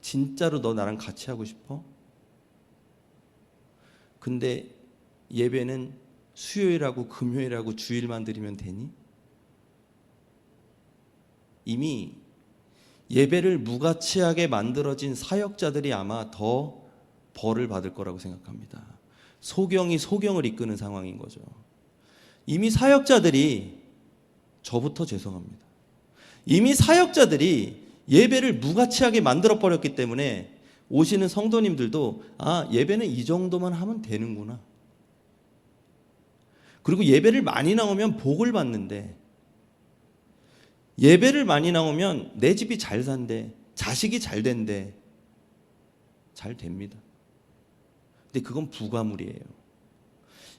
진짜로 너 나랑 같이 하고 싶어? 근데 예배는 수요일하고 금요일하고 주일만 드리면 되니? 이미 예배를 무가치하게 만들어진 사역자들이 아마 더 벌을 받을 거라고 생각합니다. 소경이 소경을 이끄는 상황인 거죠. 이미 사역자들이, 저부터 죄송합니다, 이미 사역자들이 예배를 무가치하게 만들어 버렸기 때문에 오시는 성도님들도 아, 예배는 이 정도만 하면 되는구나. 그리고 예배를 많이 나오면 복을 받는데, 예배를 많이 나오면 내 집이 잘 산대, 자식이 잘 된대. 잘 됩니다. 근데 그건 부가물이에요.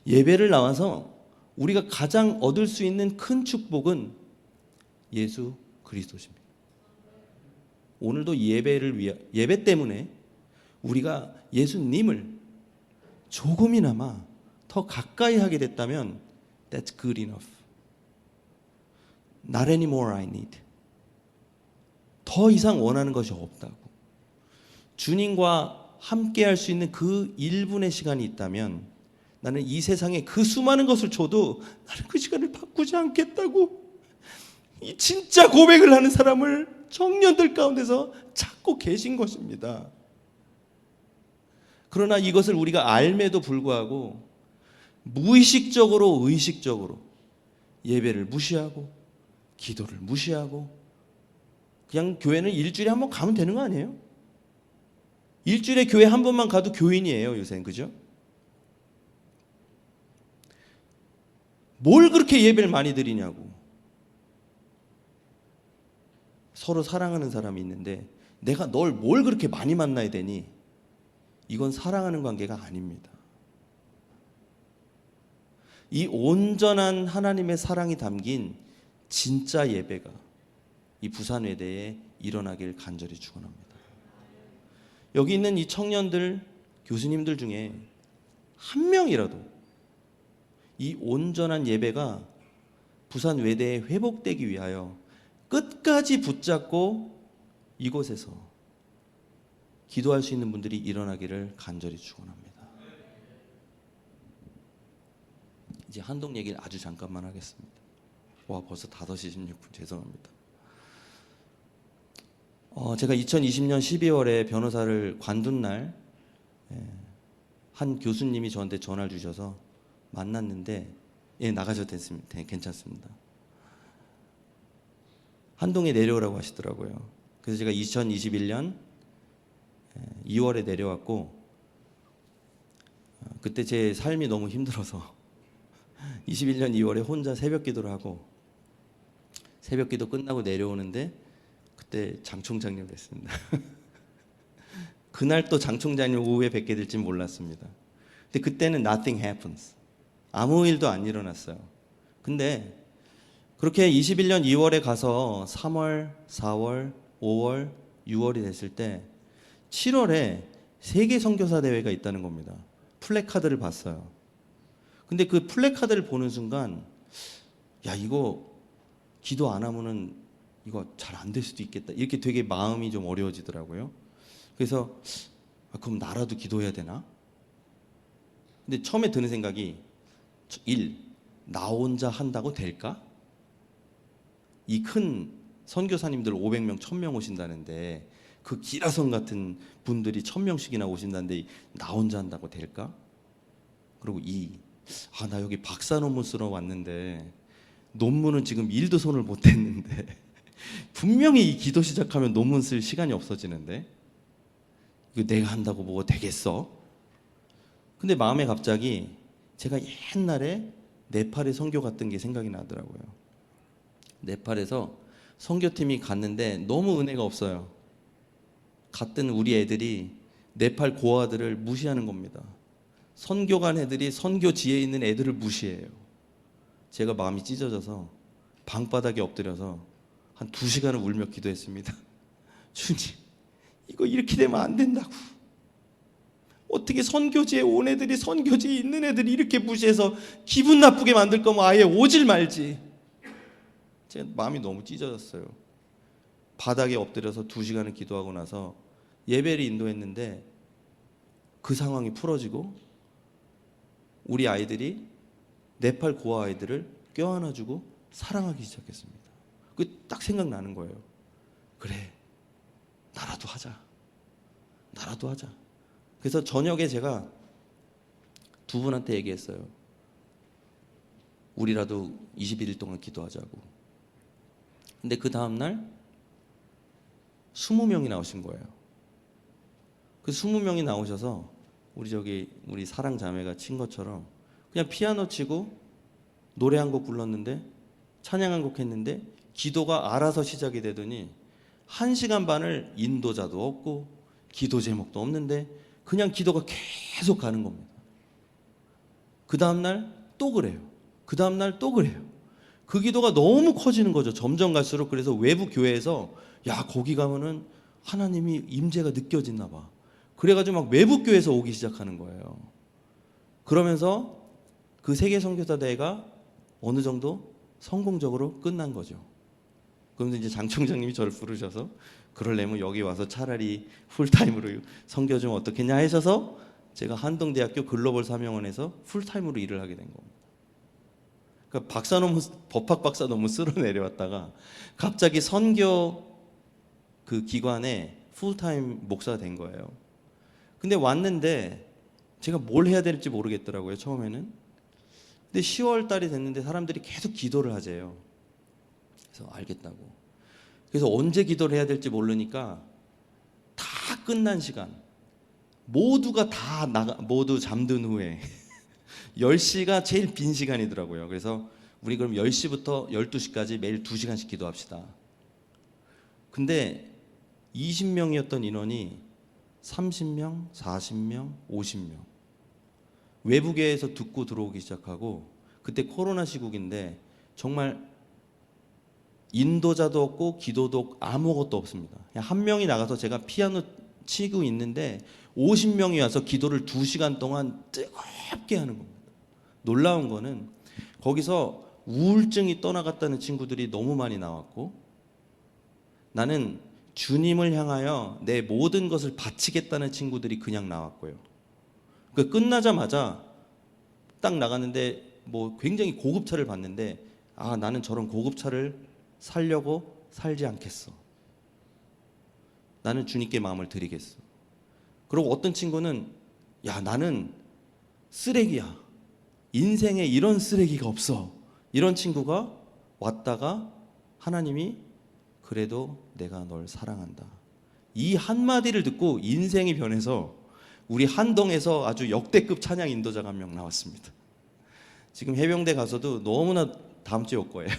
예배를 나와서 우리가 가장 얻을 수 있는 큰 축복은 예수 그리스도십니다. 오늘도 예배 때문에 우리가 예수님을 조금이나마 더 가까이 하게 됐다면 That's good enough. Not anymore I need. 더 이상 원하는 것이 없다고. 주님과 함께 할 수 있는 그 1분의 시간이 있다면 나는 이 세상에 그 수많은 것을 줘도 나는 그 시간을 바꾸지 않겠다고. 이 진짜 고백을 하는 사람을 청년들 가운데서 찾고 계신 것입니다. 그러나 이것을 우리가 알매도 불구하고 무의식적으로 의식적으로 예배를 무시하고 기도를 무시하고 그냥 교회는 일주일에 한 번 가면 되는 거 아니에요? 일주일에 교회 한 번만 가도 교인이에요, 요새는. 그죠? 뭘 그렇게 예배를 많이 드리냐고. 서로 사랑하는 사람이 있는데 내가 널 뭘 그렇게 많이 만나야 되니? 이건 사랑하는 관계가 아닙니다. 이 온전한 하나님의 사랑이 담긴 진짜 예배가 이 부산외대에 일어나길 간절히 축원합니다. 여기 있는 이 청년들, 교수님들 중에 한 명이라도 이 온전한 예배가 부산외대에 회복되기 위하여 끝까지 붙잡고 이곳에서 기도할 수 있는 분들이 일어나기를 간절히 축원합니다. 이제 한동 얘기를 아주 잠깐만 하겠습니다. 와, 벌써 5시 16분 죄송합니다. 제가 2020년 12월에 변호사를 관둔 날 한 교수님이 저한테 전화를 주셔서 만났는데 나가셔도 됐습니다. 괜찮습니다. 한동에 내려오라고 하시더라고요. 그래서 제가 2021년 2월에 내려왔고 그때 제 삶이 너무 힘들어서 21년 2월에 혼자 새벽 기도를 하고 새벽 기도 끝나고 내려오는데 그때 장 총장님 됐습니다. 그날 또 장 총장님 오후에 뵙게 될지 몰랐습니다. 근데 그때는 nothing happens. 아무 일도 안 일어났어요. 근데 그렇게 21년 2월에 가서 3월, 4월, 5월, 6월이 됐을 때 7월에 세계 선교사 대회가 있다는 겁니다. 플래카드를 봤어요. 근데 그 플래카드를 보는 순간 야, 이거 기도 안 하면은 이거 잘 안 될 수도 있겠다. 이렇게 되게 마음이 좀 어려워지더라고요. 그래서 그럼 나라도 기도해야 되나? 근데 처음에 드는 생각이 1. 나 혼자 한다고 될까? 이 큰 선교사님들 500명, 1000명 오신다는데 그 기라성 같은 분들이 1000명씩이나 오신다는데 나 혼자 한다고 될까? 그리고 2. 나 여기 박사 논문 쓰러 왔는데 논문은 지금 1도 손을 못 댔는데 분명히 이 기도 시작하면 논문 쓸 시간이 없어지는데 이거 내가 한다고 뭐가 되겠어? 근데 마음에 갑자기 제가 옛날에 네팔에 선교 갔던 게 생각이 나더라고요. 네팔에서 선교팀이 갔는데 너무 은혜가 없어요. 갔던 우리 애들이 네팔 고아들을 무시하는 겁니다. 선교 간 애들이 선교지에 있는 애들을 무시해요. 제가 마음이 찢어져서 방바닥에 엎드려서 한 2시간을 울며 기도했습니다. 주님, 이거 이렇게 되면 안 된다고. 어떻게 선교지에 온 애들이 선교지에 있는 애들이 이렇게 무시해서 기분 나쁘게 만들 거면 아예 오질 말지. 제 마음이 너무 찢어졌어요. 바닥에 엎드려서 2시간을 기도하고 나서 예배를 인도했는데 그 상황이 풀어지고 우리 아이들이 네팔 고아 아이들을 껴안아주고 사랑하기 시작했습니다. 그게 딱 생각나는 거예요. 그래, 나라도 하자. 나라도 하자. 그래서 저녁에 제가 2분한테 얘기했어요. 우리라도 21일 동안 기도하자고. 근데 그 다음날 20명이 나오신 거예요. 그 20명이 나오셔서 우리 사랑 자매가 친 것처럼 그냥 피아노 치고 노래 한 곡 불렀는데 찬양 한 곡 했는데 기도가 알아서 시작이 되더니 1시간 반을 인도자도 없고 기도 제목도 없는데 그냥 기도가 계속 가는 겁니다. 그 다음날 또 그래요. 그 다음날 또 그래요. 그 기도가 너무 커지는 거죠. 점점 갈수록. 그래서 외부 교회에서 야, 거기 가면은 하나님이 임재가 느껴지나 봐. 그래가지고 막 외부 교회에서 오기 시작하는 거예요. 그러면서 그 세계 선교사 대회가 어느 정도 성공적으로 끝난 거죠. 그러면서 이제 장 총장님이 저를 부르셔서 그러려면 여기 와서 차라리 풀타임으로 선교 좀 어떻겠냐 하셔서 제가 한동대학교 글로벌 사명원에서 풀타임으로 일을 하게 된 겁니다. 그러니까 법학 박사 논문 쓰러 내려왔다가 갑자기 선교 그 기관에 풀타임 목사가 된 거예요. 근데 왔는데 제가 뭘 해야 될지 모르겠더라고요, 처음에는. 근데 10월 달이 됐는데 사람들이 계속 기도를 하재요. 그래서 알겠다고. 그래서 언제 기도를 해야 될지 모르니까 다 끝난 시간, 모두가 모두 잠든 후에 10시가 제일 빈 시간이더라고요. 그래서 우리 그럼 10시부터 12시까지 매일 2시간씩 기도합시다. 근데 20명이었던 인원이 30명, 40명, 50명. 외부계에서 듣고 들어오기 시작하고, 그때 코로나 시국인데 정말 인도자도 없고 기도도 없고 아무것도 없습니다. 그냥 한 명이 나가서 제가 피아노 치고 있는데 50명이 와서 기도를 2시간 동안 뜨겁게 하는 겁니다. 놀라운 거는 거기서 우울증이 떠나갔다는 친구들이 너무 많이 나왔고, 나는 주님을 향하여 내 모든 것을 바치겠다는 친구들이 그냥 나왔고요. 그 끝나자마자 딱 나갔는데 뭐 굉장히 고급차를 봤는데, 아, 나는 저런 고급차를 살려고 살지 않겠어. 나는 주님께 마음을 드리겠어. 그리고 어떤 친구는, 야, 나는 쓰레기야. 인생에 이런 쓰레기가 없어. 이런 친구가 왔다가 하나님이 그래도 내가 널 사랑한다. 이 한마디를 듣고 인생이 변해서 우리 한동에서 아주 역대급 찬양 인도자가 한 명 나왔습니다. 지금 해병대 가서도 너무나 다음 주에 올 거예요.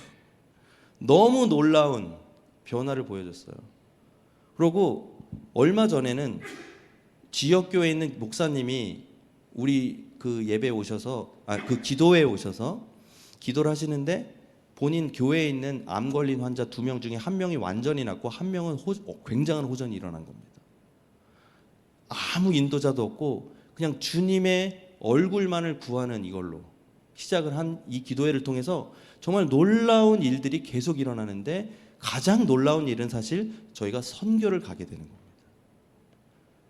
너무 놀라운 변화를 보여줬어요. 그리고 얼마 전에는 지역교회에 있는 목사님이 우리 그 예배에 오셔서, 그 기도회에 오셔서 기도를 하시는데, 본인 교회에 있는 암 걸린 환자 2명 중에 1명이 완전히 낫고 1명은 굉장한 호전이 일어난 겁니다. 아무 인도자도 없고 그냥 주님의 얼굴만을 구하는 이걸로 시작을 한 이 기도회를 통해서 정말 놀라운 일들이 계속 일어나는데, 가장 놀라운 일은 사실 저희가 선교를 가게 되는 겁니다.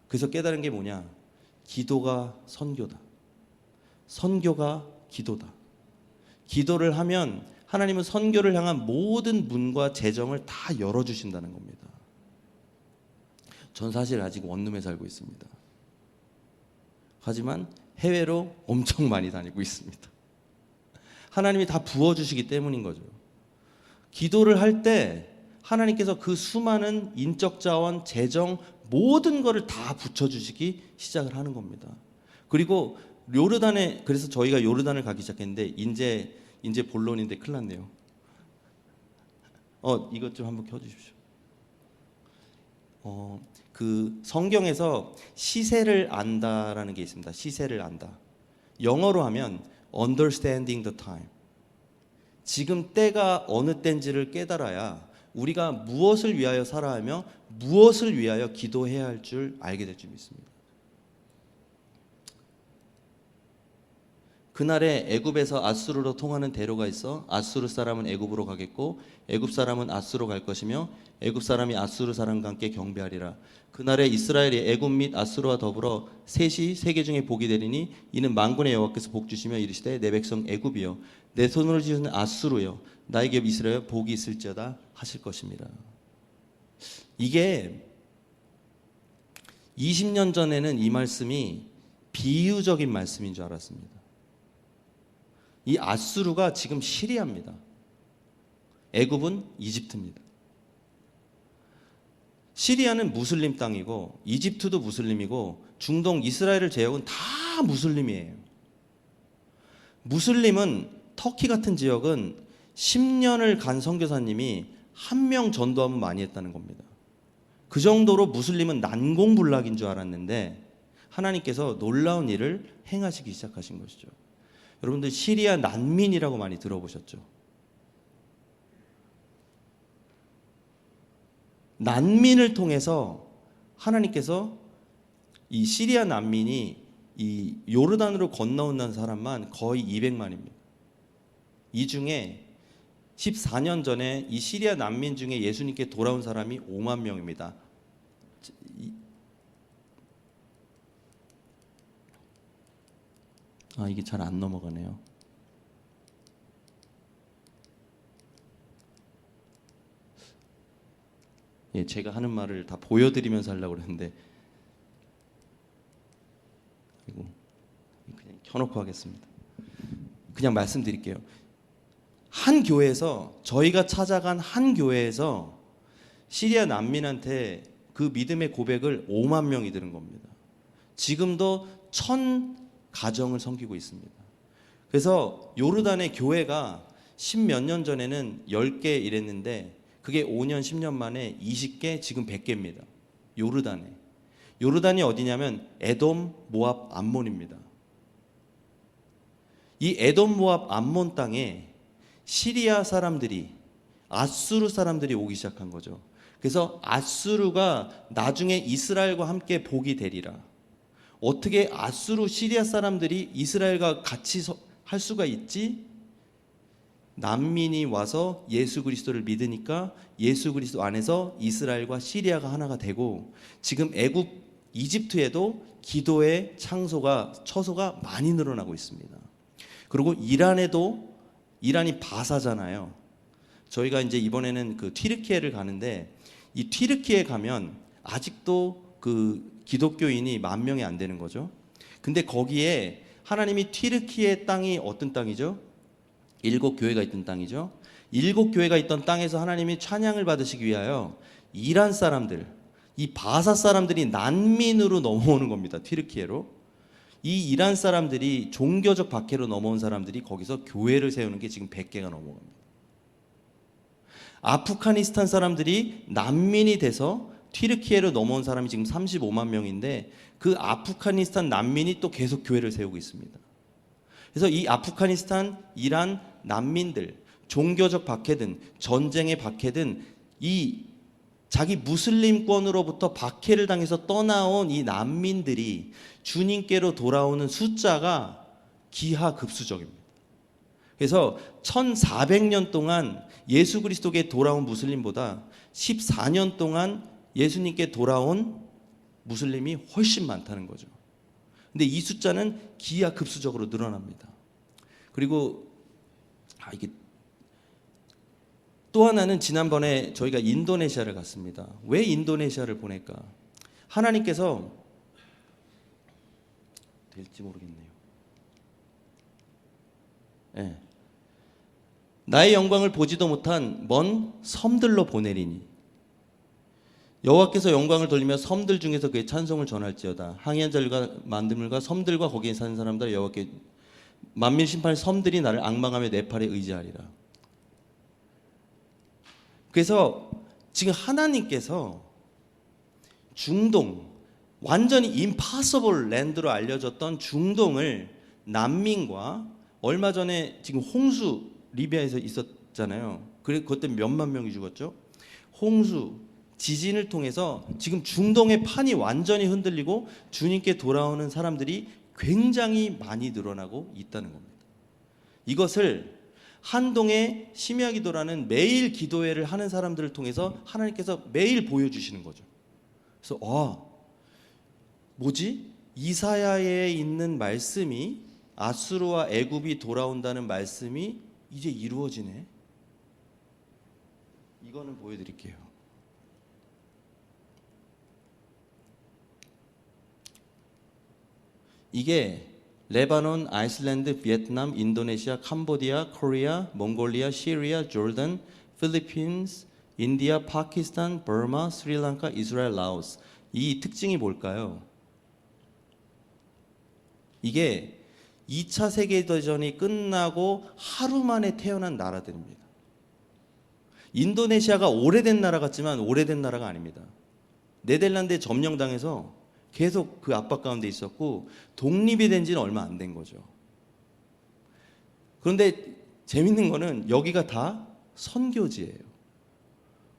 그래서 깨달은 게 뭐냐? 기도가 선교다. 선교가 기도다. 기도를 하면 하나님은 선교를 향한 모든 문과 재정을 다 열어주신다는 겁니다. 전 사실 아직 원룸에 살고 있습니다. 하지만 해외로 엄청 많이 다니고 있습니다. 하나님이 다 부어주시기 때문인 거죠. 기도를 할 때 하나님께서 그 수많은 인적 자원, 재정, 모든 것을 다 붙여주시기 시작을 하는 겁니다. 그리고 요르단에, 그래서 저희가 요르단을 가기 시작했는데, 이제 본론인데 큰일 났네요. 이것 좀 한번 켜주십시오. 그 성경에서 시세를 안다라는 게 있습니다. 시세를 안다. 영어로 하면 understanding the time. 지금 때가 어느 때인지를 깨달아야 우리가 무엇을 위하여 살아야 하며 무엇을 위하여 기도해야 할 줄 알게 될 줄 믿습니다. 그날에 애굽에서 아수르로 통하는 대로가 있어 아수르 사람은 애굽으로 가겠고 애굽 사람은 아수르로 갈 것이며 애굽 사람이 아수르 사람과 함께 경배하리라. 그날에 이스라엘이 애굽 및 아수르와 더불어 셋이 세계 중에 복이 되리니 이는 만군의 여호와께서 복 주시며 이르시되 내 백성 애굽이여 내 손으로 지은 아수르여 나에게 이스라엘 복이 있을지어다 하실 것입니다. 이게 20년 전에는 이 말씀이 비유적인 말씀인 줄 알았습니다. 이 아수르가 지금 시리아입니다. 애굽은 이집트입니다. 시리아는 무슬림 땅이고 이집트도 무슬림이고 중동 이스라엘을 제외하고는 다 무슬림이에요. 무슬림은 터키 같은 지역은 10년을 간 선교사님이 1명 전도하면 많이 했다는 겁니다. 그 정도로 무슬림은 난공불락인 줄 알았는데 하나님께서 놀라운 일을 행하시기 시작하신 것이죠. 여러분들 시리아 난민이라고 많이 들어보셨죠? 난민을 통해서 하나님께서 이 시리아 난민이 이 요르단으로 건너온다는 사람만 거의 200만입니다. 이 중에 14년 전에 이 시리아 난민 중에 예수님께 돌아온 사람이 5만 명입니다. 이게 잘 안 넘어가네요. 예, 제가 하는 말을 다 보여드리면서 하려고 그랬는데 그냥 켜놓고 하겠습니다. 그냥 말씀드릴게요. 한 교회에서, 저희가 찾아간 한 교회에서 시리아 난민한테 그 믿음의 고백을 5만 명이 들은 겁니다. 지금도 1000 가정을 섬기고 있습니다. 그래서 요르단의 교회가 10몇 년 전에는 10개 이랬는데 그게 5년 10년 만에 20개, 지금 100개입니다. 요르단에. 요르단이 어디냐면 에돔, 모압, 암몬입니다. 이 에돔, 모압, 암몬 땅에 시리아 사람들이, 아수르 사람들이 오기 시작한 거죠. 그래서 아수르가 나중에 이스라엘과 함께 복이 되리라. 어떻게 아수르, 시리아 사람들이 이스라엘과 같이 할 수가 있지? 난민이 와서 예수 그리스도를 믿으니까 예수 그리스도 안에서 이스라엘과 시리아가 하나가 되고, 지금 애굽, 이집트에도 기도의 처소가 많이 늘어나고 있습니다. 그리고 이란에도, 이란이 바사잖아요. 저희가 이제 이번에는 그 튀르키예를 가는데, 이 튀르키예 가면 아직도 그 기독교인이 10,000명이 안 되는 거죠. 근데 거기에 하나님이 튀르키예 땅이 어떤 땅이죠? 7교회가 있던 땅이죠. 7교회가 있던 땅에서 하나님이 찬양을 받으시기 위하여 이란 사람들, 이 바사 사람들이 난민으로 넘어오는 겁니다. 튀르키예로. 이 이란 사람들이, 종교적 박해로 넘어온 사람들이 거기서 교회를 세우는 게 지금 100개가 넘어갑니다. 아프가니스탄 사람들이 난민이 돼서 튀르키예로 넘어온 사람이 지금 35만 명인데, 그 아프가니스탄 난민이 또 계속 교회를 세우고 있습니다. 그래서 이 아프가니스탄, 이란 난민들, 종교적 박해든 전쟁의 박해든 이 자기 무슬림권으로부터 박해를 당해서 떠나온 이 난민들이 주님께로 돌아오는 숫자가 기하급수적입니다. 그래서 1400년 동안 예수 그리스도께 돌아온 무슬림보다 14년 동안 예수님께 돌아온 무슬림이 훨씬 많다는 거죠. 근데 이 숫자는 기하급수적으로 늘어납니다. 그리고 이게 또 하나는, 지난번에 저희가 인도네시아를 갔습니다. 왜 인도네시아를 보낼까? 하나님께서, 될지 모르겠네요. 네. 나의 영광을 보지도 못한 먼 섬들로 보내리니 여호와께서 영광을 돌리며 섬들 중에서 그의 찬송을 전할지어다. 항해한 자들과 만들과 섬들과 거기에 사는 사람들, 여호와께 만민 심판의 섬들이 나를 앙망하며 내 팔에 의지하리라. 그래서 지금 하나님께서 중동, 완전히 impossible land로 알려졌던 중동을 난민과, 얼마 전에 지금 홍수 리비아에서 있었잖아요. 그것 때문에 몇만 명이 죽었죠. 홍수, 지진을 통해서 지금 중동의 판이 완전히 흔들리고 주님께 돌아오는 사람들이 굉장히 많이 늘어나고 있다는 겁니다. 이것을 한동의 심야 기도라는 매일 기도회를 하는 사람들을 통해서 하나님께서 매일 보여주시는 거죠. 그래서 뭐지? 이사야에 있는 말씀이, 아수르와 애굽이 돌아온다는 말씀이 이제 이루어지네. 이거는 보여드릴게요. 이게 레바논, 아이슬란드, 비에트남, 인도네시아, 캄보디아, 코리아, 몽골리아, 시리아, 조르단, 필리핀스, 인디아, 파키스탄, 버마, 스리랑카, 이스라엘, 라오스. 이 특징이 뭘까요? 이게 2차 세계대전이 끝나고 하루 만에 태어난 나라들입니다. 인도네시아가 오래된 나라 같지만 오래된 나라가 아닙니다. 네덜란드에 점령당해서 계속 그 압박 가운데 있었고, 독립이 된 지는 얼마 안 된 거죠. 그런데 재밌는 거는 여기가 다 선교지예요.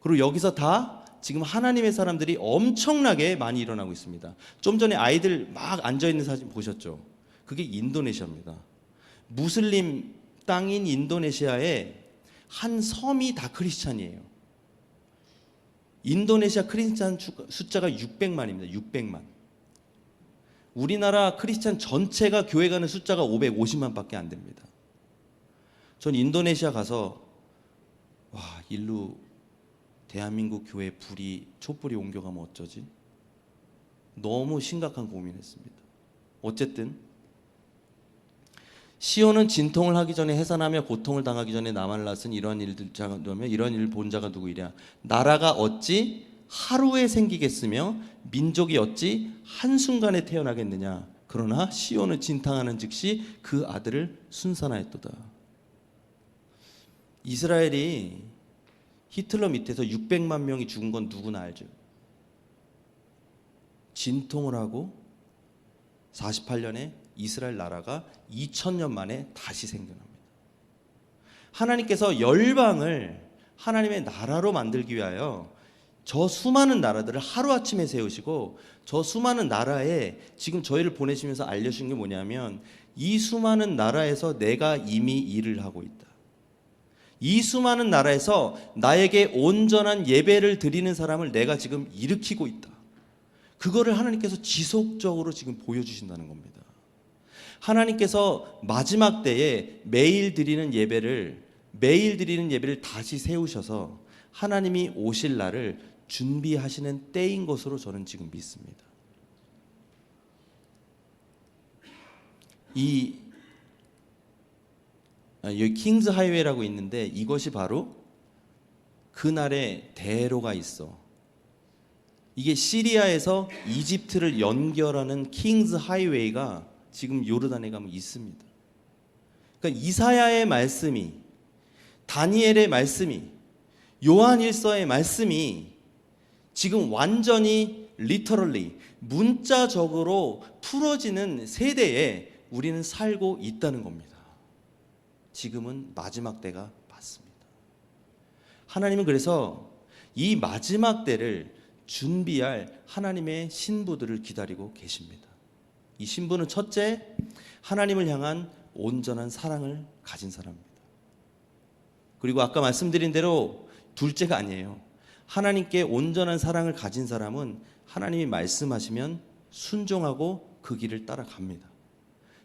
그리고 여기서 다 지금 하나님의 사람들이 엄청나게 많이 일어나고 있습니다. 좀 전에 아이들 막 앉아있는 사진 보셨죠? 그게 인도네시아입니다. 무슬림 땅인 인도네시아에 한 섬이 다 크리스찬이에요. 인도네시아 크리스찬 숫자가 600만입니다. 600만. 우리나라 크리스찬 전체가 교회 가는 숫자가 550만 밖에 안 됩니다. 전 인도네시아 가서 일로 대한민국 교회 촛불이 옮겨가면 어쩌지? 너무 심각한 고민했습니다. 어쨌든 시온은 진통을 하기 전에 해산하며 고통을 당하기 전에 나만을 낳았으니 이러한 일을 본 자가 누구이랴. 나라가 어찌 하루에 생기겠으며 민족이 어찌 한순간에 태어나겠느냐. 그러나 시온은 진탕하는 즉시 그 아들을 순산하였도다. 이스라엘이 히틀러 밑에서 600만 명이 죽은 건 누구나 알죠. 진통을 하고 48년에 이스라엘 나라가 2000년 만에 다시 생겨납니다. 하나님께서 열방을 하나님의 나라로 만들기 위하여 저 수많은 나라들을 하루아침에 세우시고 저 수많은 나라에 지금 저희를 보내시면서 알려주신 게 뭐냐면 이 수많은 나라에서 내가 이미 일을 하고 있다. 이 수많은 나라에서 나에게 온전한 예배를 드리는 사람을 내가 지금 일으키고 있다. 그거를 하나님께서 지속적으로 지금 보여주신다는 겁니다. 하나님께서 마지막 때에 매일 드리는 예배를 다시 세우셔서 하나님이 오실 날을 준비하시는 때인 것으로 저는 지금 믿습니다. 여기 킹스 하이웨이라고 있는데 이것이 바로 그날의 대로가 있어. 이게 시리아에서 이집트를 연결하는 킹스 하이웨이가 지금 요르단에 가면 있습니다. 그러니까 이사야의 말씀이, 다니엘의 말씀이, 요한일서의 말씀이 지금 완전히 literally 문자적으로 풀어지는 세대에 우리는 살고 있다는 겁니다. 지금은 마지막 때가 맞습니다. 하나님은 그래서 이 마지막 때를 준비할 하나님의 신부들을 기다리고 계십니다. 이 신부는 첫째, 하나님을 향한 온전한 사랑을 가진 사람입니다. 그리고 아까 말씀드린 대로 둘째가 아니에요. 하나님께 온전한 사랑을 가진 사람은 하나님이 말씀하시면 순종하고 그 길을 따라갑니다.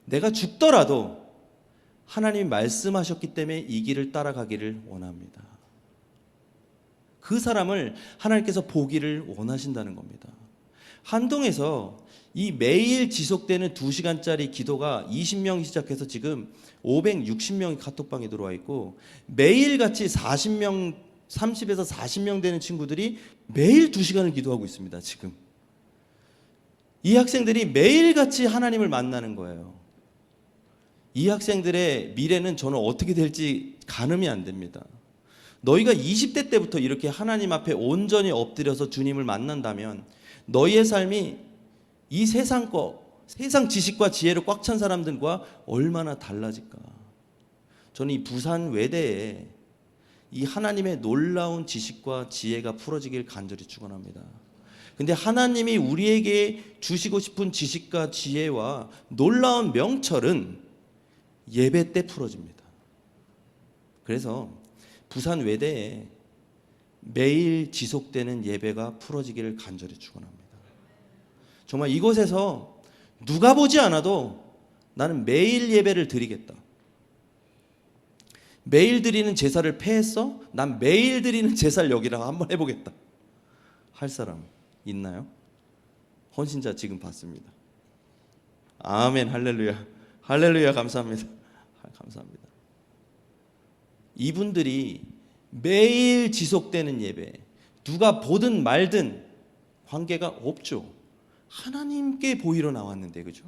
내가 죽더라도 하나님이 말씀하셨기 때문에 이 길을 따라가기를 원합니다. 그 사람을 하나님께서 보기를 원하신다는 겁니다. 한동에서 이 매일 지속되는 2시간짜리 기도가 20명이 시작해서 지금 560명이 카톡방에 들어와 있고 매일같이 30에서 40명 되는 친구들이 매일 2시간을 기도하고 있습니다. 지금 이 학생들이 매일같이 하나님을 만나는 거예요. 이 학생들의 미래는 저는 어떻게 될지 가늠이 안 됩니다. 너희가 20대 때부터 이렇게 하나님 앞에 온전히 엎드려서 주님을 만난다면 너희의 삶이 이 세상 지식과 지혜로 꽉 찬 사람들과 얼마나 달라질까. 저는 이 부산 외대에 이 하나님의 놀라운 지식과 지혜가 풀어지길 간절히 축원합니다. 근데 하나님이 우리에게 주시고 싶은 지식과 지혜와 놀라운 명철은 예배 때 풀어집니다. 그래서 부산 외대에 매일 지속되는 예배가 풀어지기를 간절히 축원합니다. 정말 이곳에서 누가 보지 않아도 나는 매일 예배를 드리겠다. 매일 드리는 제사를 폐했어? 난 매일 드리는 제사를 여기다가 한번 해보겠다. 할 사람 있나요? 헌신자 지금 받습니다. 아멘, 할렐루야. 할렐루야, 감사합니다. 감사합니다. 이분들이 매일 지속되는 예배, 누가 보든 말든 관계가 없죠. 하나님께 보이러 나왔는데, 그죠?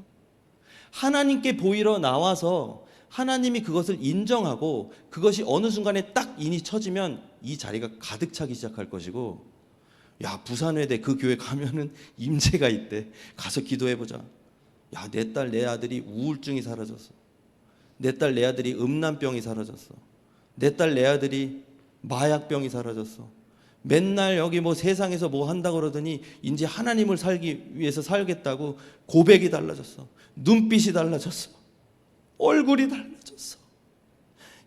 하나님께 보이러 나와서 하나님이 그것을 인정하고 그것이 어느 순간에 딱 인이 쳐지면 이 자리가 가득 차기 시작할 것이고, 야, 부산외대 그 교회 가면은 임재가 있대. 가서 기도해보자. 야, 내 딸 내 아들이 우울증이 사라졌어. 내 딸 내 아들이 음란병이 사라졌어. 내 딸 내 아들이 마약병이 사라졌어. 맨날 여기 뭐 세상에서 뭐 한다고 그러더니 이제 하나님을 살기 위해서 살겠다고 고백이 달라졌어. 눈빛이 달라졌어. 얼굴이 달라졌어.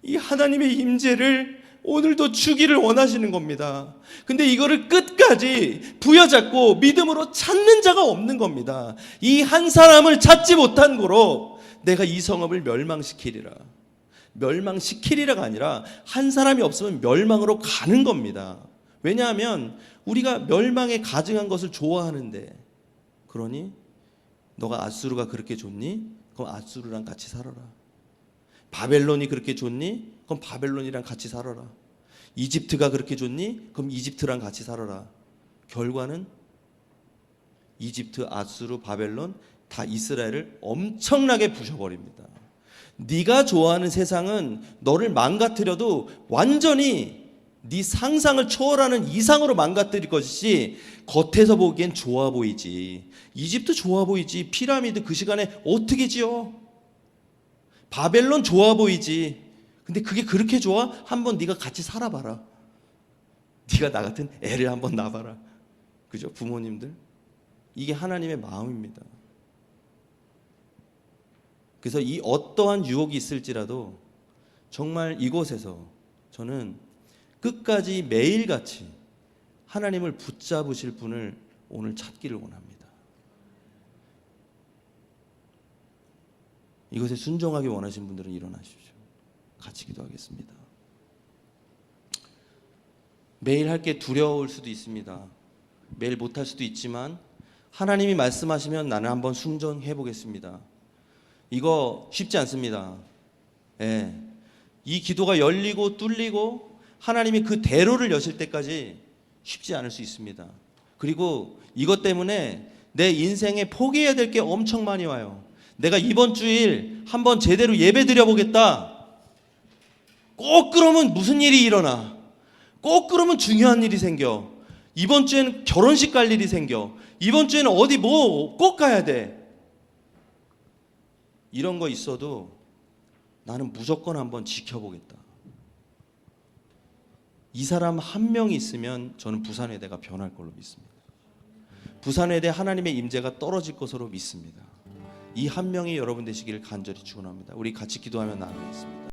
이 하나님의 임재를 오늘도 주기를 원하시는 겁니다. 근데 이거를 끝까지 부여잡고 믿음으로 찾는 자가 없는 겁니다. 이 한 사람을 찾지 못한 고로 내가 이 성읍을 멸망시키리라. 멸망시키리라가 아니라 한 사람이 없으면 멸망으로 가는 겁니다. 왜냐하면 우리가 멸망에 가증한 것을 좋아하는데, 그러니 너가 아수르가 그렇게 좋니? 그럼 아수르랑 같이 살아라. 바벨론이 그렇게 좋니? 그럼 바벨론이랑 같이 살아라. 이집트가 그렇게 좋니? 그럼 이집트랑 같이 살아라. 결과는 이집트, 아수르, 바벨론 다 이스라엘을 엄청나게 부셔버립니다. 네가 좋아하는 세상은 너를 망가뜨려도 완전히 네 상상을 초월하는 이상으로 망가뜨릴 것이지 겉에서 보기엔 좋아 보이지. 이집트 좋아 보이지. 피라미드 그 시간에 어떻게 지어? 바벨론 좋아 보이지. 근데 그게 그렇게 좋아? 한번 네가 같이 살아봐라. 네가 나 같은 애를 한번 낳아봐라. 그죠? 부모님들. 이게 하나님의 마음입니다. 그래서 이 어떠한 유혹이 있을지라도 정말 이곳에서 저는 끝까지 매일같이 하나님을 붙잡으실 분을 오늘 찾기를 원합니다. 이것에 순종하기 원하시는 분들은 일어나십시오. 같이 기도하겠습니다. 매일 할 게 두려울 수도 있습니다. 매일 못할 수도 있지만 하나님이 말씀하시면 나는 한번 순종해 보겠습니다. 이거 쉽지 않습니다. 예. 이 기도가 열리고 뚫리고 하나님이 그 대로를 여실 때까지 쉽지 않을 수 있습니다. 그리고 이것 때문에 내 인생에 포기해야 될 게 엄청 많이 와요. 내가 이번 주일 한번 제대로 예배 드려보겠다. 꼭 그러면 무슨 일이 일어나. 꼭 그러면 중요한 일이 생겨. 이번 주에는 결혼식 갈 일이 생겨. 이번 주에는 어디 뭐 꼭 가야 돼. 이런 거 있어도 나는 무조건 한번 지켜보겠다. 이 사람 한 명이 있으면 저는 부산회대가 변할 걸로 믿습니다. 부산회대 하나님의 임재가 떨어질 것으로 믿습니다. 이 한 명이 여러분 되시기를 간절히 축원합니다. 우리 같이 기도하며 나가겠습니다.